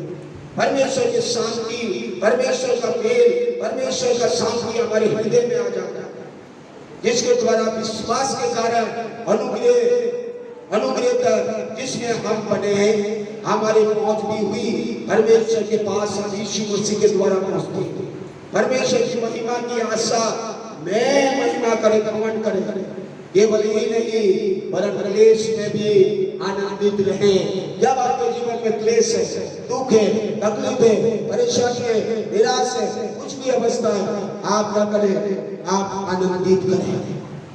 परमेश्वर की शांति, परमेश्वर का प्रेम, परमेश्वर का शांति हमारे हृदय में आ जाता है, जिसके द्वारा विश्वास के कारण अनुग्रह तक जिसमें हम बने हैं, हमारी पहुंच भी हुई परमेश्वर के पास। हम यीशु मसीह के द्वारा पहुंचते हैं। परमेश्वर की महिमा की आशा में महिमा करे, घमंड करे। केवल यही नहीं, वरन क्लेश में भी आनंदित रहे। जब आपके जीवन में क्लेश है, दुख है, तकलीफ है, परेशानी है, निराश है, कुछ भी अवस्था है, आप क्या करें? आप आनंदित करें।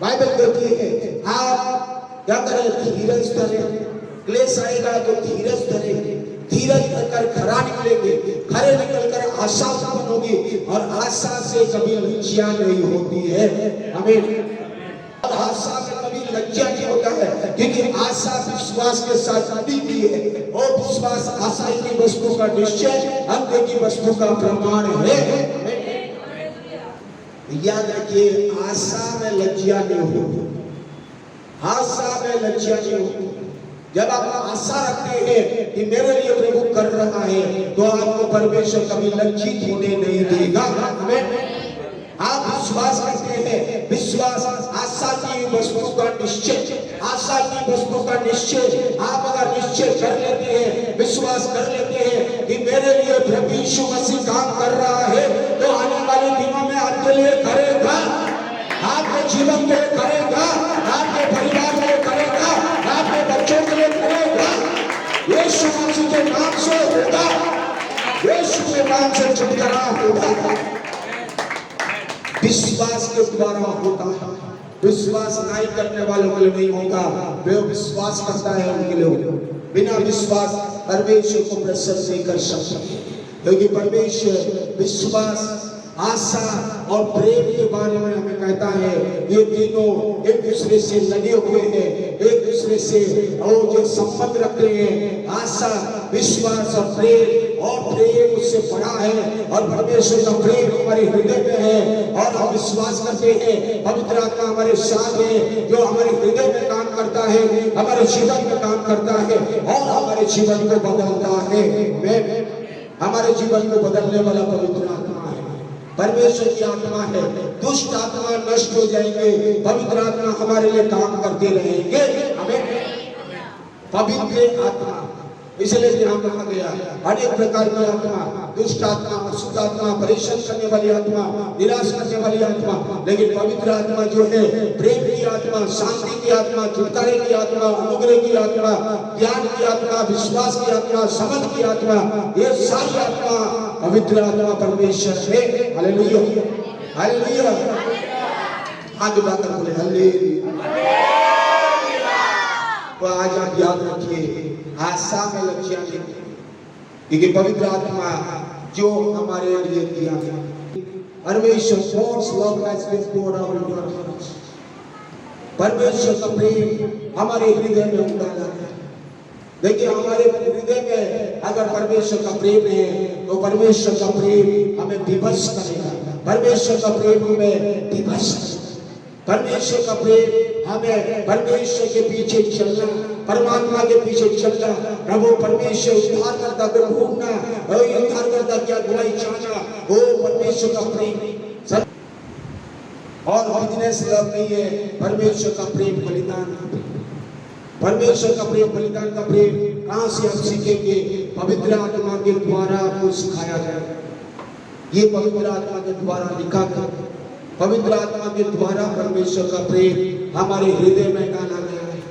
बाइबल कहती है आप क्या करें? धीरज धरें। क्लेश आएगा तो धीरज धरें। धीरज धरकर खरा निकलेंगे, खरे निकलकर आशा उत्पन्न होगी, और आशा से कभी लज्जा नहीं होती है। आमीन। आशा में कभी लज्जा नहीं होता है, क्योंकि आशा विश्वास के साथ जुड़ी हुई है, और विश्वास आशा की वस्तु का निश्चय, अंत की वस्तु का प्रमाण है। याद रखिए, आशा में लज्जा नहीं होती। आशा में लज्जा नहीं होती। जब आप आशा रखते हैं कि मेरे लिए प्रभु कर रहा है, तो आपको परमेश्वर कभी लज्जित होने नहीं देगा। आप विश्वास करते हैं, विश्वास आशा की वस्तु का निश्चय, आशा की वस्तु का निश्चय। आप अगर निश्चय कर लेते हैं, विश्वास कर लेते हैं कि मेरे लिए प्रभु यीशु मसीह काम कर रहा है, तो आने वाले दिनों में आपके लिए करेगा, आपके जीवन के लिए करेगा, आपके परिवार के लिए करेगा, आपके बच्चों के लिए करेगा। यीशु मसीह के नाम से होगा, यीशु के नाम से छुटकारा होगा। विश्वास के द्वारा होता है। विश्वास नहीं करने वालों के लिए नहीं होगा, वे विश्वास करता है उनके लिए होगा। बिना विश्वास परमेश्वर को प्रसन्न नहीं कर सकते, क्योंकि परमेश्वर विश्वास, आशा और प्रेम के बारे में हमें कहता है, ये तीनों एक दूसरे से लगे हुए हैं, एक दूसरे से और जो संबंध रखते हैं। आशा, विश्वास और प्रेम उससे बड़ा है, और परमेश्वर का प्रेम हमारे हृदय में है, और हम विश्वास करते हैं पवित्र आत्मा हमारे साथ है, जो हमारे हृदय में काम करता है, हमारे जीवन में काम करता है, और हमारे जीवन को बदलता है। हमारे जीवन को बदलने वाला पवित्र आत्मा है, परमेश्वर की आत्मा है। दुष्ट आत्मा नष्ट हो जाएंगे, पवित्र आत्मा हमारे लिए काम करते रहेंगे। हमें पवित्र आत्मा, इसलिए यहाँ कहा गया अनेक प्रकार की आत्मा, दुष्ट आत्मा, अशुद्ध आत्मा, परेशान करने वाली आत्मा, निराश करने वाली आत्मा, लेकिन पवित्र आत्मा जो है, प्रेम की आत्मा, शांति की आत्मा, छुटकारे की आत्मा, अनुग्रह की आत्मा, ज्ञान की आत्मा, विश्वास की आत्मा, समझ की आत्मा, ये सारी आत्मा पवित्र आत्मा परमेश्वर है। Hallelujah, hallelujah. हाथ उठाकर बोले हालेलुया। तो आज आप याद रखिए, आशा में लज्जा नहीं, क्योंकि पवित्र आत्मा जो हमारे लिए दिया गया। परमेश्वर God's love has been poured out into our hearts। परमेश्वर का प्रेम हमारे हृदय में उतारा है। देखिए, हमारे हृदय में अगर परमेश्वर का प्रेम है, तो परमेश्वर का प्रेम हमें विवश करेगा, परमेश्वर का प्रेम हमें विवश करेगा। परमेश्वर का प्रेम हमें परमेश्वर के पीछे चलना, परमात्मा के पीछे चलना, प्रभु परमेश्वर उद्धारकर्ता को ढूंढना, उद्धारकर्ता की अगुवाई चाहना, वो परमेश्वर का प्रेम। और बिजनेस लव नहीं है, परमेश्वर का प्रेम बलिदान। परमेश्वर का प्रेम बलिदान का प्रेम कहाँ से हम सीखेंगे? पवित्र आत्मा के द्वारा आपको सिखाया जाएगा। ये पवित्र आत्मा के द्वारा लिखा गया, पवित्र आत्मा के द्वारा परमेश्वर का प्रेम हमारे हृदय में डाला गया है।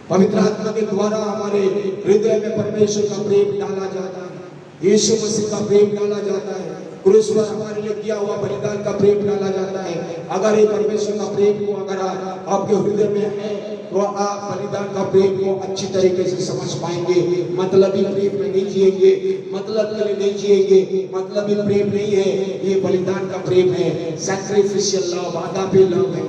पवित्र आत्मा के द्वारा हमारे हृदय में परमेश्वर का प्रेम डाला जाता है, यीशु मसीह का प्रेम डाला जाता है, क्रूस पर हमारे लिए किया हुआ बलिदान का प्रेम डाला जाता है। अगर ये परमेश्वर का प्रेम को अगर आपके हृदय में है, तो आप बलिदान का प्रेम को अच्छी तरीके से समझ पाएंगे। मतलबी प्रेम में नहीं जिएंगे, मतलब के लिए नहीं जिएंगे। मतलबी प्रेम नहीं है, ये बलिदान का प्रेम है, सैक्रिफिशियल लव, आगापे लव है।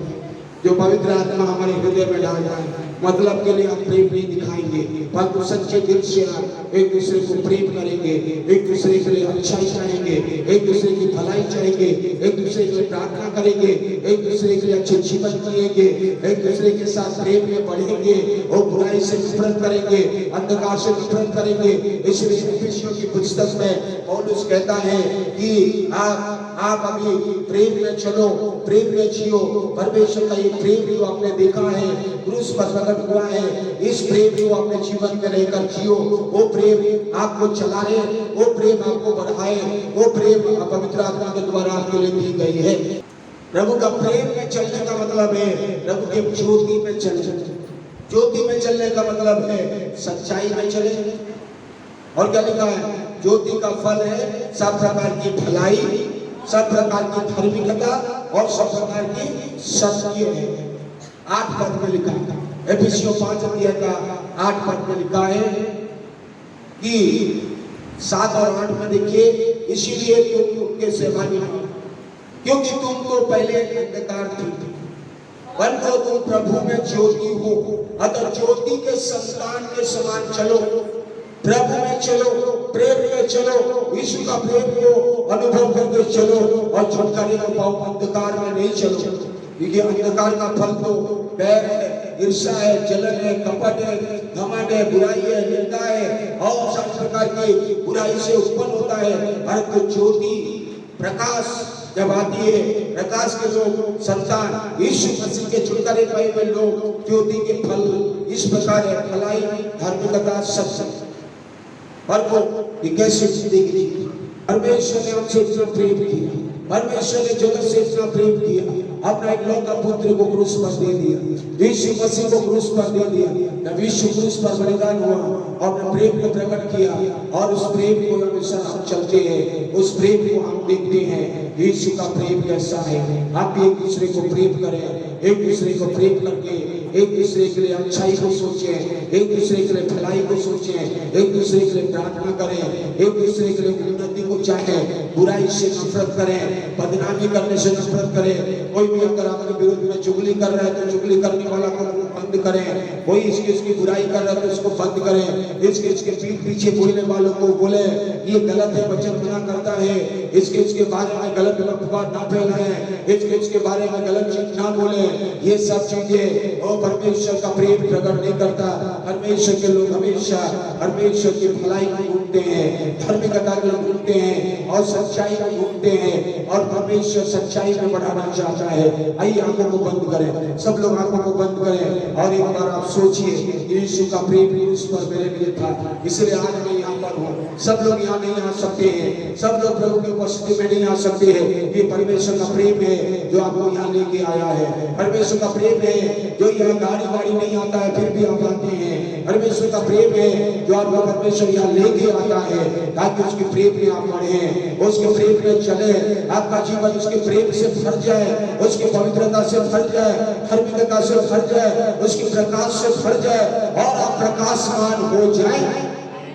जो पवित्र आत्मा हमारे हृदय में डाल है। मतलब के लिए आप प्रेम नहीं दिखाएंगे, परंतु सच्चे दिल से आप एक दूसरे को प्रेम करेंगे, एक दूसरे के लिए अच्छाई चाहेंगे, एक दूसरे की भलाई चाहेंगे, एक दूसरे के लिए प्रार्थना करेंगे, एक दूसरे के लिए अच्छे जीवन जिएंगे, एक दूसरे के साथ प्रेम में बढ़ेंगे और बुराई से नफरत करेंगे, अंधकार से नफरत करेंगे। इसलिए एफिसियों की पुस्तक में पौलुस कहता है कि आप अभी प्रेम में चलो, प्रेम में जियो। परमेश्वर का ये प्रेम जो आपने देखा है, क्रूस पर प्रकट हुआ है, इस प्रेम को अपने जीवन में रहकर जियो। वो प्रेम आपको चलाए, वो प्रेम आपको बढ़ाए, वो प्रेम पवित्र आत्मा के द्वारा आपके लिए दी गई है। प्रभु का प्रेम में चलने का मतलब है प्रभु के ज्योति में चलने। ज्योति में चलने का मतलब है सच्चाई में चले। और क्या लिखा है? ज्योति का फल है सब प्रकार की भलाई, सब प्रकार की धार्मिकता और सब प्रकार की सत्य है। 8 पद में लिखा है, एफिसियों 5 अध्याय का 8 पद में लिखा है कि 7 और 8 में देखिए, इसीलिए तुम उनके सहभागी हो, क्योंकि तुम तो पहले अंधकार थी, परंतु तुम प्रभु में ज्योति हो। अतः ज्योति के संतान के समान चलो, प्रभु में चलो, प्रेम में चलो, यीशु का प्रेम को अनुभव करके चलो और छुटकारे को पाओ। अंधकार में नहीं चलो, क्योंकि अंधकार का फल तो बैर है, ईर्ष्या है, जलन है, कपट है, घमंड है, बुराई है, निंदा है और सब प्रकार की बुराई से उत्पन्न होता है। परंतु ज्योति प्रकाश जब आती है, प्रकाश के लोग संतान यीशु मसीह के छुटकारे पाए हुए लोग, ज्योति के फल इस प्रकार है, भलाई, धार्मिकता, सत्य। और वो कैसे जिंदगी जी? परमेश्वर ने हमसे इतना प्रेम किया, परमेश्वर ने जगत से इतना प्रेम किया, अपना एक लौता पुत्र को क्रूस पर दे दिया, यीशु मसीह को क्रूस पर दे दिया। जब यीशु क्रूस पर बलिदान हुआ और अपने प्रेम को प्रकट किया और उस प्रेम को हमेशा हम चलते हैं, उस प्रेम को हम देखते हैं। यीशु का प्रेम कैसा है? आप भी एक दूसरे को प्रेम करें, एक दूसरे को प्रेम करके एक दूसरे के लिए अच्छाई को सोचें, एक दूसरे के लिए भलाई को सोचें, एक दूसरे के लिए प्रार्थना करें, एक दूसरे के लिए उन्नति को चाहें, बुराई से नफरत करें, बदनामी करने से नफरत करें। कोई भी अगर आपके विरोध में चुगली कर रहा है तो चुगली करने वाला को बंद करें, कोई इसकी बुराई कर रहा है तो इसको बंद करें, इसके पीठ पीछे बोलने वालों को बोले ये गलत है, वचन मना करता है, इसके बारे में गलत अफवाह ना फैलाएं, इसके बारे में गलत चीज ना बोले। ये सब चीजें वो परमेश्वर का प्रेम प्रकट नहीं करता। परमेश्वर के लोग हमेशा परमेश्वर की भलाई को ढूंढते हैं, धार्मिकता को ढूंढते हैं और सच्चाई को ढूंढते हैं, और परमेश्वर सच्चाई में बढ़ाना चाहता है। आइए आंखों को बंद करें, सब लोग आंखों को बंद करें और एक बार आप सोचिए, यीशु का प्रेम क्रूस पर मेरे लिए था, इसलिए आज मैं यहाँ पर हूँ। सब लोग यहाँ नहीं आ सकते हैं, सब लोग प्रभु की उपस्थिति में नहीं आ सकते हैं। ये परमेश्वर का प्रेम है जो आपको यहाँ लेके आया है। परमेश्वर का प्रेम है जो यहाँ गाड़ी नहीं आता है फिर भी आप आते हैं। परमेश्वर का प्रेम है जो आपको परमेश्वर यहाँ लेके आता है ताकि उसके प्रेम में आप बढ़े, उसके प्रेम में चले, आपका जीवन उसके प्रेम से भर जाए, उसकी पवित्रता से भर जाए, धार्मिकता से भर जाए, उसके प्रकाश से भर जाए और आप प्रकाशमान हो जाए।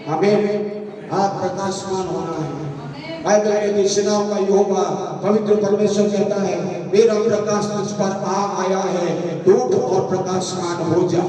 आमीन। आप प्रकाशमान होना है। बाइबल में सेनाओं का यहोवा पवित्र परमेश्वर कहता है, मेरा प्रकाश तुझ पर आया है, उठ और प्रकाशमान हो जा।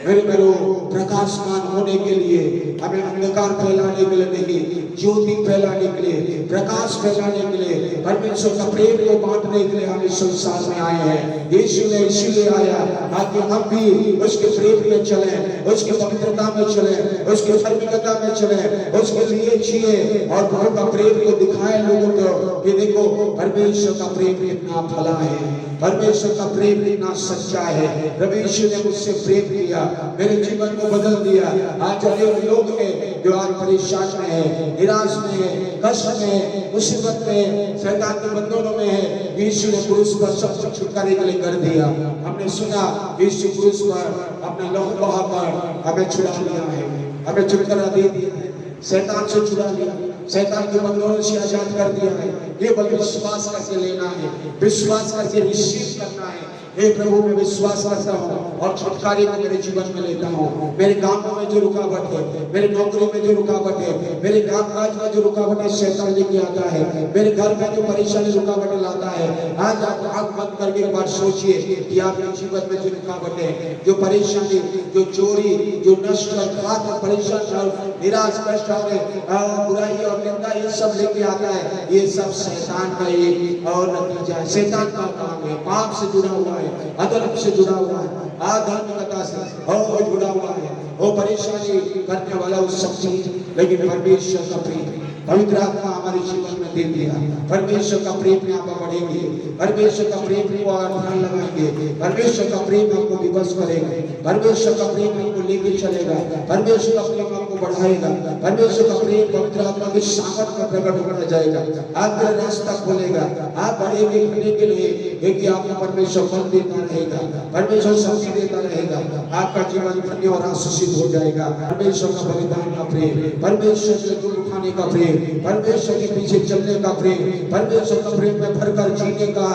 मेरे प्रकाशमान होने के लिए हमें अंधकार फैलाने के लिए नहीं, ज्योति फैलाने के लिए, प्रकाश फैलाने के लिए, परमेश्वर का प्रेम को बांटने के लिए हम इस संसार में आए हैं। यीशु ने इसीलिए आया ताकि हम भी उसके प्रेम में चलें, उसके पवित्रता में चलें, उसके धार्मिकता में चलें, उसके लिए जिए और प्रभु का प्रेम को दिखाएं लोगों को कि देखो परमेश्वर का प्रेम कितना भला है, परमेश्वर का प्रेम कितना सच्चा है। प्रभु यीशु ने मुझसे प्रेम किया, मेरे जीवन को बदल दिया। आज अनेक लोग हैं जो आज परेशान में है, निराश में है, कष्ट में, मुसीबत में, शैतान के बंधनों में है। यीशु ने क्रूस पर सब कुछ छुटकारे के लिए कर दिया। हमने सुना यीशु क्रूस पर अपने लहू बहा पर हमें छुड़ा लिया है, हमें छुटकारा दे दिया है, शैतान से छुड़ा लिया, शैतान के बंधनों से आजाद कर दिया है। केवल विश्वास करके लेना है, विश्वास करके रिसीव करना है। हे प्रभु मैं विश्वास करता हूँ और छुटकारे को मेरे जीवन में लेता हूँ। मेरे काम में जो रुकावट है, मेरे नौकरी में जो रुकावट है, मेरे काम काज में जो रुकावट है शैतान लेके आता है, मेरे घर में जो परेशानी रुकावट लाता है, आज आप आंख बंद करके एक बार सोचिए कि आपके जीवन में जो रुकावट है, जो परेशानी, जो चोरी, जो नष्ट और घात और परेशान और निराश कष्ट और बुराई और निंदा ये सब लेके आता है, ये सब शैतान का एक और नतीजा है। शैतान का काम है, पाप से जुड़ा हुआ है, अधर्म से जुड़ा हुआ है, आध्यात्मिकता से और जुड़ा हुआ है, वो परेशानी करने वाला उस सब चीज। लेकिन परमेश्वर का प्रेम, पवित्र आत्मा हमारे जीवन में दे दिया। परमेश्वर का प्रेम में आप बढ़ेंगे, परमेश्वर का प्रेम को ध्यान लगाएंगे, परमेश्वर का प्रेम आपको विवश करेगा, परमेश्वर का प्रेम आपको लेके चलेगा, परमेश्वर का प्रेम आपको बढ़ाएगा, परमेश्वर का प्रेम पवित्र आत्मा की सामर्थ में प्रकट होना जाएगा, आपका रास्ता खोलेगा, आप बढ़ेंगे बढ़ने के लिए, क्योंकि आपको परमेश्वर फल देता रहेगा, परमेश्वर शक्ति देता रहेगा, आपका जीवन धन्य और आशीषित हो जाएगा। परमेश्वर का बलिदान का प्रेम, परमेश्वर से दुख उठाने का प्रेम, परमेश्वर के पीछे चलने का प्रेम, परमेश्वर का प्रेम में भरकर जीने का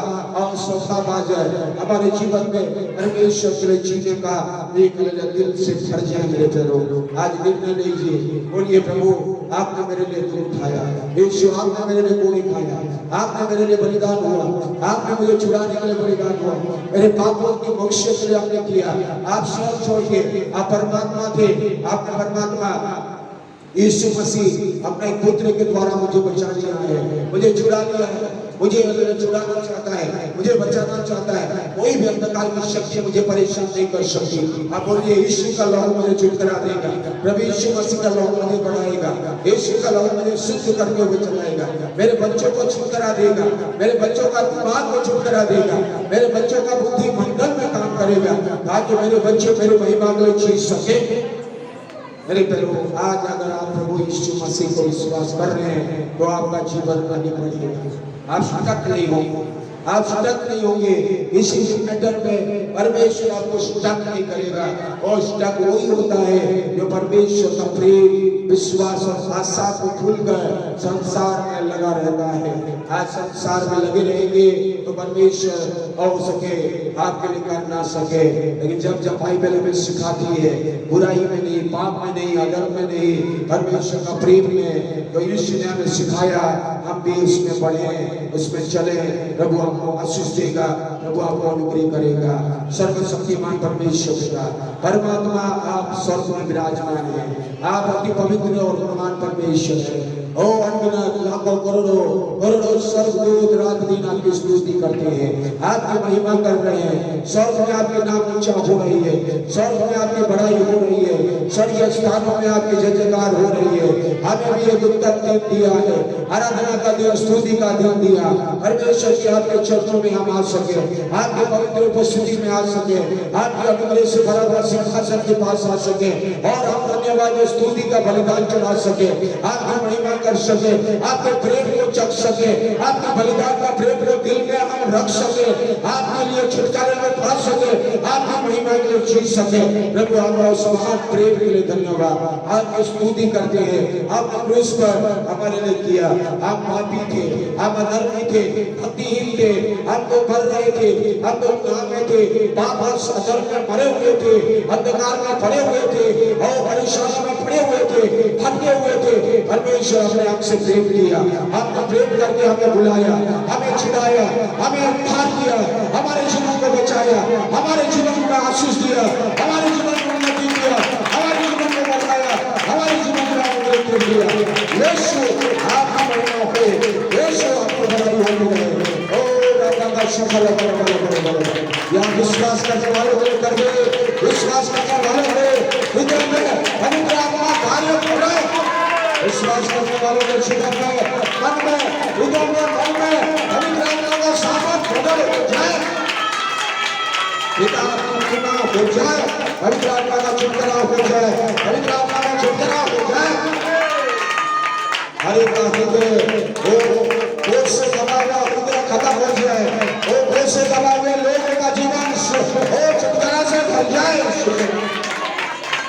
सौभाग्य हमारे जीवन में परमेश्वर के लिए जीने का एक दिल से भर जाए। मेरे प्यारों, आज निर्णय लीजिए, बोलिए प्रभु आपने मेरे लिए दुख उठाया, यीशु आपने मेरे लिए गोली खाया, आपने मेरे लिए बलिदान हुआ, आपने मुझे छुड़ाने के लिए बलिदान हुआ, मेरे पापों की मोक्ष के लिए आपने किया। आप सब छोड़ के आप परमात्मा थे, आपने परमात्मा यीशु मसीह अपने पुत्र के द्वारा मुझे बचा लिया है, मुझे छुड़ा लिया है, मुझे छुड़ाना चाहता है, मुझे बचाना चाहता है। कोई भी अंधकार की शक्ति मुझे परेशान नहीं कर सकती। आप बोलिए यीशु का लहू मुझे छुटकारा देगा, प्रभु यीशु मसीह का लहू मुझे बढ़ाएगा, यीशु का लहू मुझे शुद्ध करके हुए चलाएगा, मेरे बच्चों को छुटकारा देगा, मेरे बच्चों का दिमाग को छुटकारा देगा, मेरे बच्चों का बुद्धि मंडल में काम करेगा, ताकि मेरे बच्चे मेरे महिमा को जीत सके। मेरे प्यारों, आज अगर आप प्रभु यीशु मसीह को विश्वास कर रहे हैं तो आपका जीवन आगे बढ़ेगा, आप स्टक नहीं होंगे, आप स्टक नहीं होंगे इसी मैटर में। परमेश्वर आपको स्टक नहीं करेगा, और स्टक वही होता है जो परमेश्वर का प्रेम, विश्वास और आशा को भूलकर संसार में लगा रहता है। आज संसार में लगे रहेंगे तो परमेश्वर हो सके आपके लिए कर ना सके। लेकिन जब बाइबल हमें सिखाती है बुराई में नहीं, पाप में नहीं, अधर्म में नहीं, परमेश्वर का प्रेम में, तो यीशु ने हमें सिखाया, हम भी उसमें बढ़े, उसमें चले। प्रभु आपको आशीष देगा, प्रभु आपको अनुग्रह करेगा। सर्वशक्तिमान परमेश्वर पिता परमात्मा, आप स्वर्ग में विराजमान हैं, आप अति पवित्र और महान परमेश्वर हैं। ओ अनगिनत लाखों करोड़ों स्वर्गदूत रात दिन आपकी स्तुति करते हैं, आपकी महिमा कर रहे हैं। स्वर्ग में आपके नाम ऊंचा हो रही है, स्वर्ग में आपकी बड़ाई हो रही है, स्वर्गीय स्थानों में आपकी जय जयकार हो रही है। हमें भी एक उत्तम दिन दिया है, आराधना का दिन, स्तुति का दिन दिया। परमेश्वर की आपके चरणों में हम आ सके, आपके पवित्र उपस्थिति में आ सके, आपके अनुग्रह से भरा हुआ सिंहासन के पास आ सके, और हम धन्यवाद स्तुति का बलिदान चढ़ा सके, आपकी महिमा कर सके, आपके प्रेम को चख सके, आपके बलिदान का प्रेम को दिल में हम रख सके, आपके लिए छुटकारे में पा सके, आपकी महिमा के लिए जी सके। प्रभु आपका उस महान प्रेम के लिए धन्यवाद, आपकी स्तुति करते हैं। आपने क्रूस पर हमारे लिए किया, हम पापी थे, हम अधर्मी थे, भक्तिहीन थे, हम तो मर रहे थे, हम तो गुनाह में थे, पाप और अधर्म में मरे हुए थे, अंधकार में पड़े हुए थे, और परेशानी में पड़े हुए थे, भटके हुए थे। परमेश्वर अपने आप से प्रेम किया, आपने प्रेम करके हमें बुलाया, हमें छुड़ाया, हमें उद्धार किया, हमारे जीवन को बचाया, हमारे जीवन में आशीष दिया, हमारे जीवन में उन्नति दिया, हमारे जीवन को बढ़ाया, हमारे जीवन में अनुग्रह दिया। यीशु आपकी महिमा हो, यीशु आपको बड़ाई होती है। ओ राजा का सफल यहाँ विश्वास करने वालों को कर दे, विश्वास करने वालों को हृदय में पवित्र आत्मा कार्य करे, विश्वास करने वालों के जीवन में, मन में, हृदय में, मन में पवित्र आत्मा का सामर्थ प्रकट हो जाए, पिता आपको हो जाए, पवित्र आत्मा का छुटकारा हो जाए, पवित्र आत्मा का छुटकारा हो जाए। हरे हृदय वो से दबा हुआ हृदय खत्म हो जाए, वो से दबा हुए लोगों का जीवन छुटकारा से भर जाए।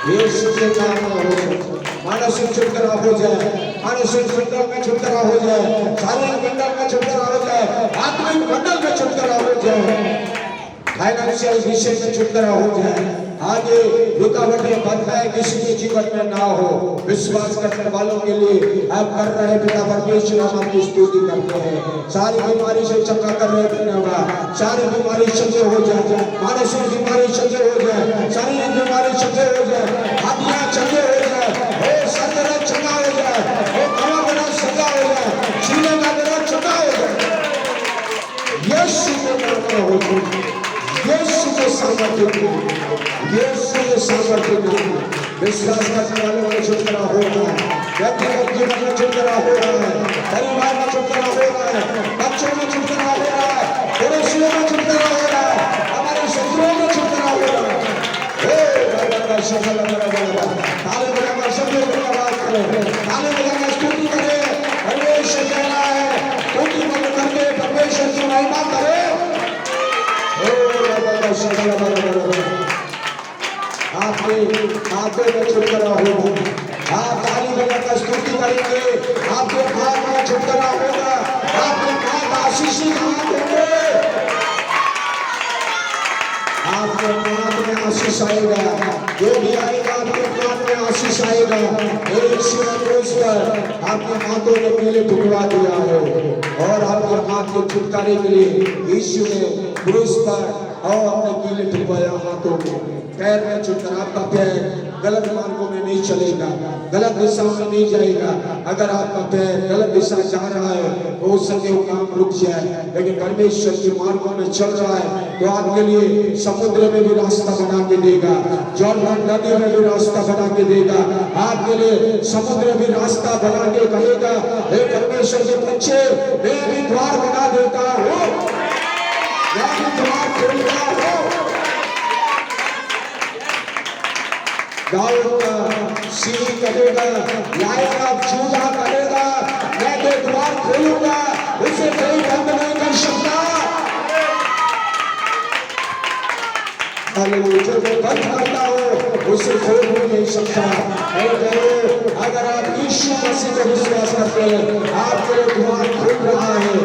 यीशु के नाम में मानसिक छुटकारा हो जाए, मानसिक मंडल में छुटकारा हो जाए, शारीरिक मंडल में छुटकारा हो जाए, आत्मिक मंडल में छुटकारा हो जाए। फाइनेंशियल विषय में छुटकारा हो जाए, आगे रुकावटें बाधाएं किसी के जीवन में ना हो। विश्वास करने वालों के लिए आप कर रहे पिता परमेश्वर हम आपकी स्तुति करते हैं। सारी बीमारी से चंगा कर रहे धन्यवाद। सारी बीमारी चंगे हो जाए, मानसिक बीमारी चंगे हो जाए, शारीरिक बीमारी चंगे हो जाए, हड्डियां चंगे हो जाए, ओ सर चंगा हो जाए, ओ कमर दर्द चंगा हो जाए, सीने का दर्द चंगा हो जाए। यीशु के नाम में हो जाए, यीशु के सामर्थ्य में, यीशु के सामर्थ्य में विश्वास करने वालों को छुटकारा हो रहा है, व्यक्तिगत जीवन में छुटकारा हो रहा है, परिवार में छुटकारा हो रहा है, बच्चों में छुटकारा हो रहा है, पड़ोसियों में छुटकारा हो रहा है, हमारे शत्रुओं में छुटकारा हो रहा है। हे बाबा का सफल बड़ा ताले बजाकर शब्दों की आवाज करें, ताले बजाकर स्तुति करें। परमेश्वर कहना है स्तुति करके परमेश्वर की महिमा करें। हे बाबा का सफल बड़ा आपके हाथों में छुटकारा होगा, आप ताली बजाकर स्तुति करेंगे, आपके हाथ में छुटकारा होगा, आपके हाथ आशीषित हाथ होंगे, आपके हाथ में आशीष आएगा, जो भी आएगा आपके हाथ में आशीष आएगा। यीशु ने क्रूस पर आपके हाथों में पीले ठुकरा दिया है और आपके हाथ के छुटकारे के लिए यीशु ने क्रूस पर और अपने कीले ठुकराया हाथों में, पैर में छुटकारा। आपका पैर गलत मार्गों में नहीं चलेगा, गलत दिशा में नहीं जाएगा। अगर आपका पैर गलत दिशा जा रहा है तो हो सके वो काम रुक जाए, लेकिन परमेश्वर के मार्गों में चल रहा है तो आपके लिए समुद्र में भी रास्ता बना के देगा, जॉर्डन नदी में भी रास्ता बना के देगा, आपके लिए समुद्र भी रास्ता बना के कहेगा हे परमेश्वर के बच्चे मैं भी द्वार बना देता हूँ, मैं भी द्वार खोलता हूँ। दाऊद का सीरी करेगा, लाएगा चूजा करेगा, मैं तो द्वार खोलूंगा, उसे कोई बंद नहीं कर सकता। जो बंद करता हो उसे खोल नहीं सकता। अगर आप यीशु मसीह को विश्वास करते हैं, आपके लिए द्वार खुल रहा है,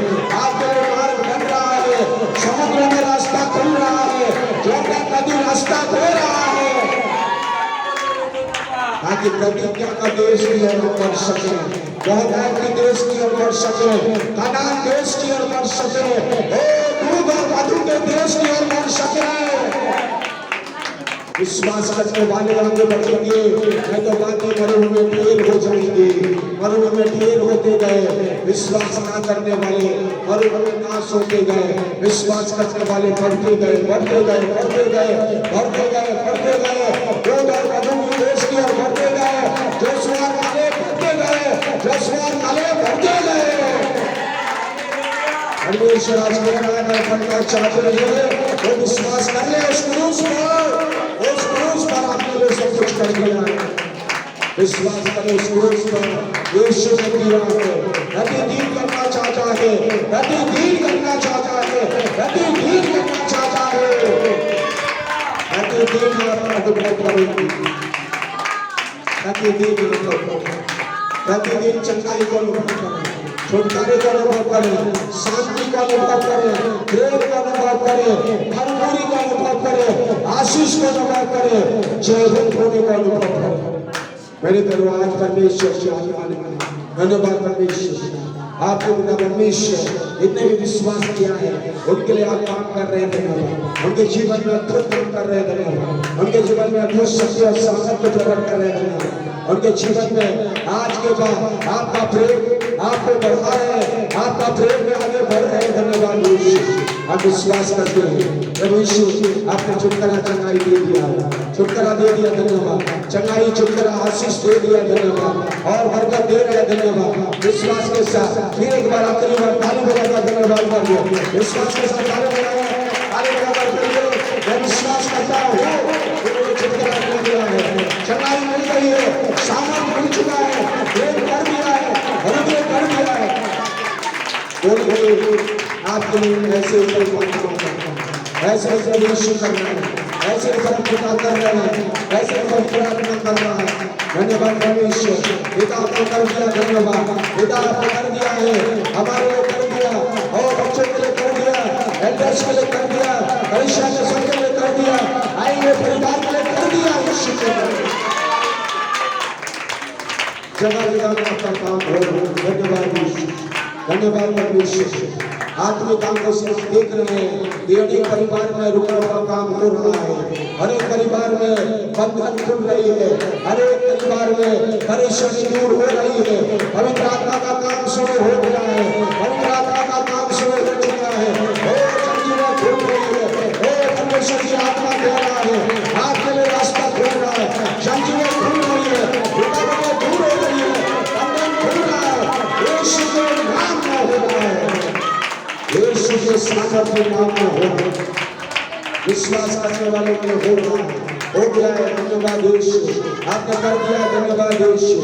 आपके लिए मार्ग बन रहा है, समुद्र में रास्ता खुल रहा है, जॉर्डन नदी रास्ता दे रहा है, ताकि प्रतिज्ञा का देश की ओर बढ़ सके, बहुतायत के देश की ओर बढ़ सके, कनान देश की ओर बढ़ सके, दूध और मधु के देश की ओर बढ़ सके। विश्वास करने वाले आगे बढ़ेंगे, नहीं तो बातें मरे हुए ढेर हो जाएंगे, मरे हुए ढेर होते गए। विश्वास ना करने वाले मरे हुए नाश होते गए, विश्वास करने वाले बढ़ते गए, बढ़ते गए, बढ़ते गए, बढ़ते गए, बढ़ते गए, दूध और मधु के देश की ओर बढ़ते गए, जोशुआ काले बढ़ते गए, जोशुआ काले बढ़ते गए। परमेश्वर आज मेरा करना चाहते हैं, वो विश्वास कर ले उस क्रूस पर आपके लिए सब कुछ कर दिया है। विश्वास करें उस क्रूस पर यीशु ने किया है, प्रतिदिन करना चाहता है, प्रतिदिन करना चाहता है, प्रतिदिन करना चाहता है, प्रतिदिन आप अनुभव करेंगे, प्रतिदिन चंगाई को अनुभव करें, छुटकारे का अनुभव करें, शांति का अनुभव करें, प्रेम का अनुभव करें, भरपूरी का अनुभव करें, आशीष का अनुभव करें, जयवंत होने का अनुभव करें। मेरे दरवाज परमेश्वर से आने वाले धन्यवाद परमेश्वर, आपके बिना परमेश्वर इतने भी विश्वास किया है, उनके लिए आप काम कर रहे हैं धन्यवाद, उनके जीवन में अद्भुत काम कर रहे हैं धन्यवाद, उनके जीवन में अद्भुत शक्ति और सामर्थ्य प्रकट कर रहे हैं धन्यवाद, उनके जीवन में आज के बाद आपका प्रेम आपको बढ़ा है, आपका प्रेम में आगे बढ़ रहे हैं धन्यवाद। आप विश्वास करते हैं प्रभु यीशु आपने छुटकारा चंगाई दे दिया, छुटकारा दे दिया धन्यवाद, चंगाई छुटकारा आशीष दे दिया धन्यवाद, और बरकत दे रहे हैं धन्यवाद। विश्वास के साथ फिर एक बार आखिरी बार ताली बजाकर धन्यवाद कर दो, विश्वास के साथ ताली बजाकर मैं विश्वास करता हूँ छुटकारा मिल गया है, चंगाई मिल गई है, सामर्थ मिल चुका है, प्रेम कर दिया है, अनुग्रह कर दिया है। आपके लिए ऐसे ऐसे यीशु कर रहे हैं, ऐसे पिता कर रहे हैं, ऐसे प्रार्थना कर रहा है। धन्यवाद परमेश्वर, पिता आपने कर दिया, धन्यवाद पिता आपने कर दिया है, हमारे लिए कर दिया और बच्चों के लिए कर दिया, एल्डर्स के लिए कर दिया, परीक्षा के सब के लिए कर दिया, आएंगे परिवार के लिए कर दिया। यीशु के नाम जगह जगह में आपका काम हो रहा है। धन्यवाद यीशु, धन्यवाद परमेश्वर। आत्मिक काम को सिर्फ देख रहे हैं कि अनेक परिवार में रुका हुआ काम हो रहा है, अनेक परिवार में बंधन खुल रही है, अनेक परिवार में परेशानी दूर हो रही है। पवित्र आत्मा का काम शुरू हो गया है, पवित्र आत्मा का काम शुरू हो चुका है। संजीवनी खुल रही है, परमेश्वर की आत्मा कह रहा है, आपके लिए रास्ता खुल रहा है, संजीवनी खुल रही है, रुकावटें दूर हो रही है, बंधन खुल रहा है। यीशु के नाम में हो रहा है, यीशु के सामर्थ्य नाम में हो रहा है, विश्वास करने वालों के हो रहा है। हो गया है, धन्यवाद यीशु, आपने कर दिया, धन्यवाद यीशु।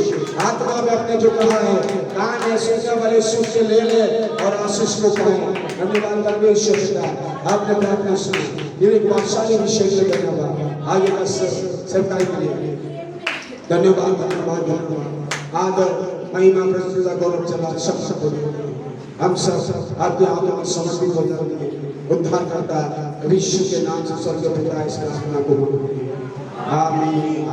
आत्मा में आपने जो कहा है, कान है सुनने वाले सुन के ले ले और आशीष को पाए। धन्यवाद परमेश्वर का, आपने प्रार्थना सुनी, मेरे बादशाही विषय के धन्यवाद। आगे का सेवकाई के लिए धन्यवाद, धन्यवाद, धन्यवाद। आदर महिमा प्रस्तुता गौरव चला सब सब बोलिए। हम सब आपके हाथों में समर्पित हो जाएंगे। उद्धार करता विश्व के नाम से स्वर्ग पिता इस प्रार्थना को आमीन।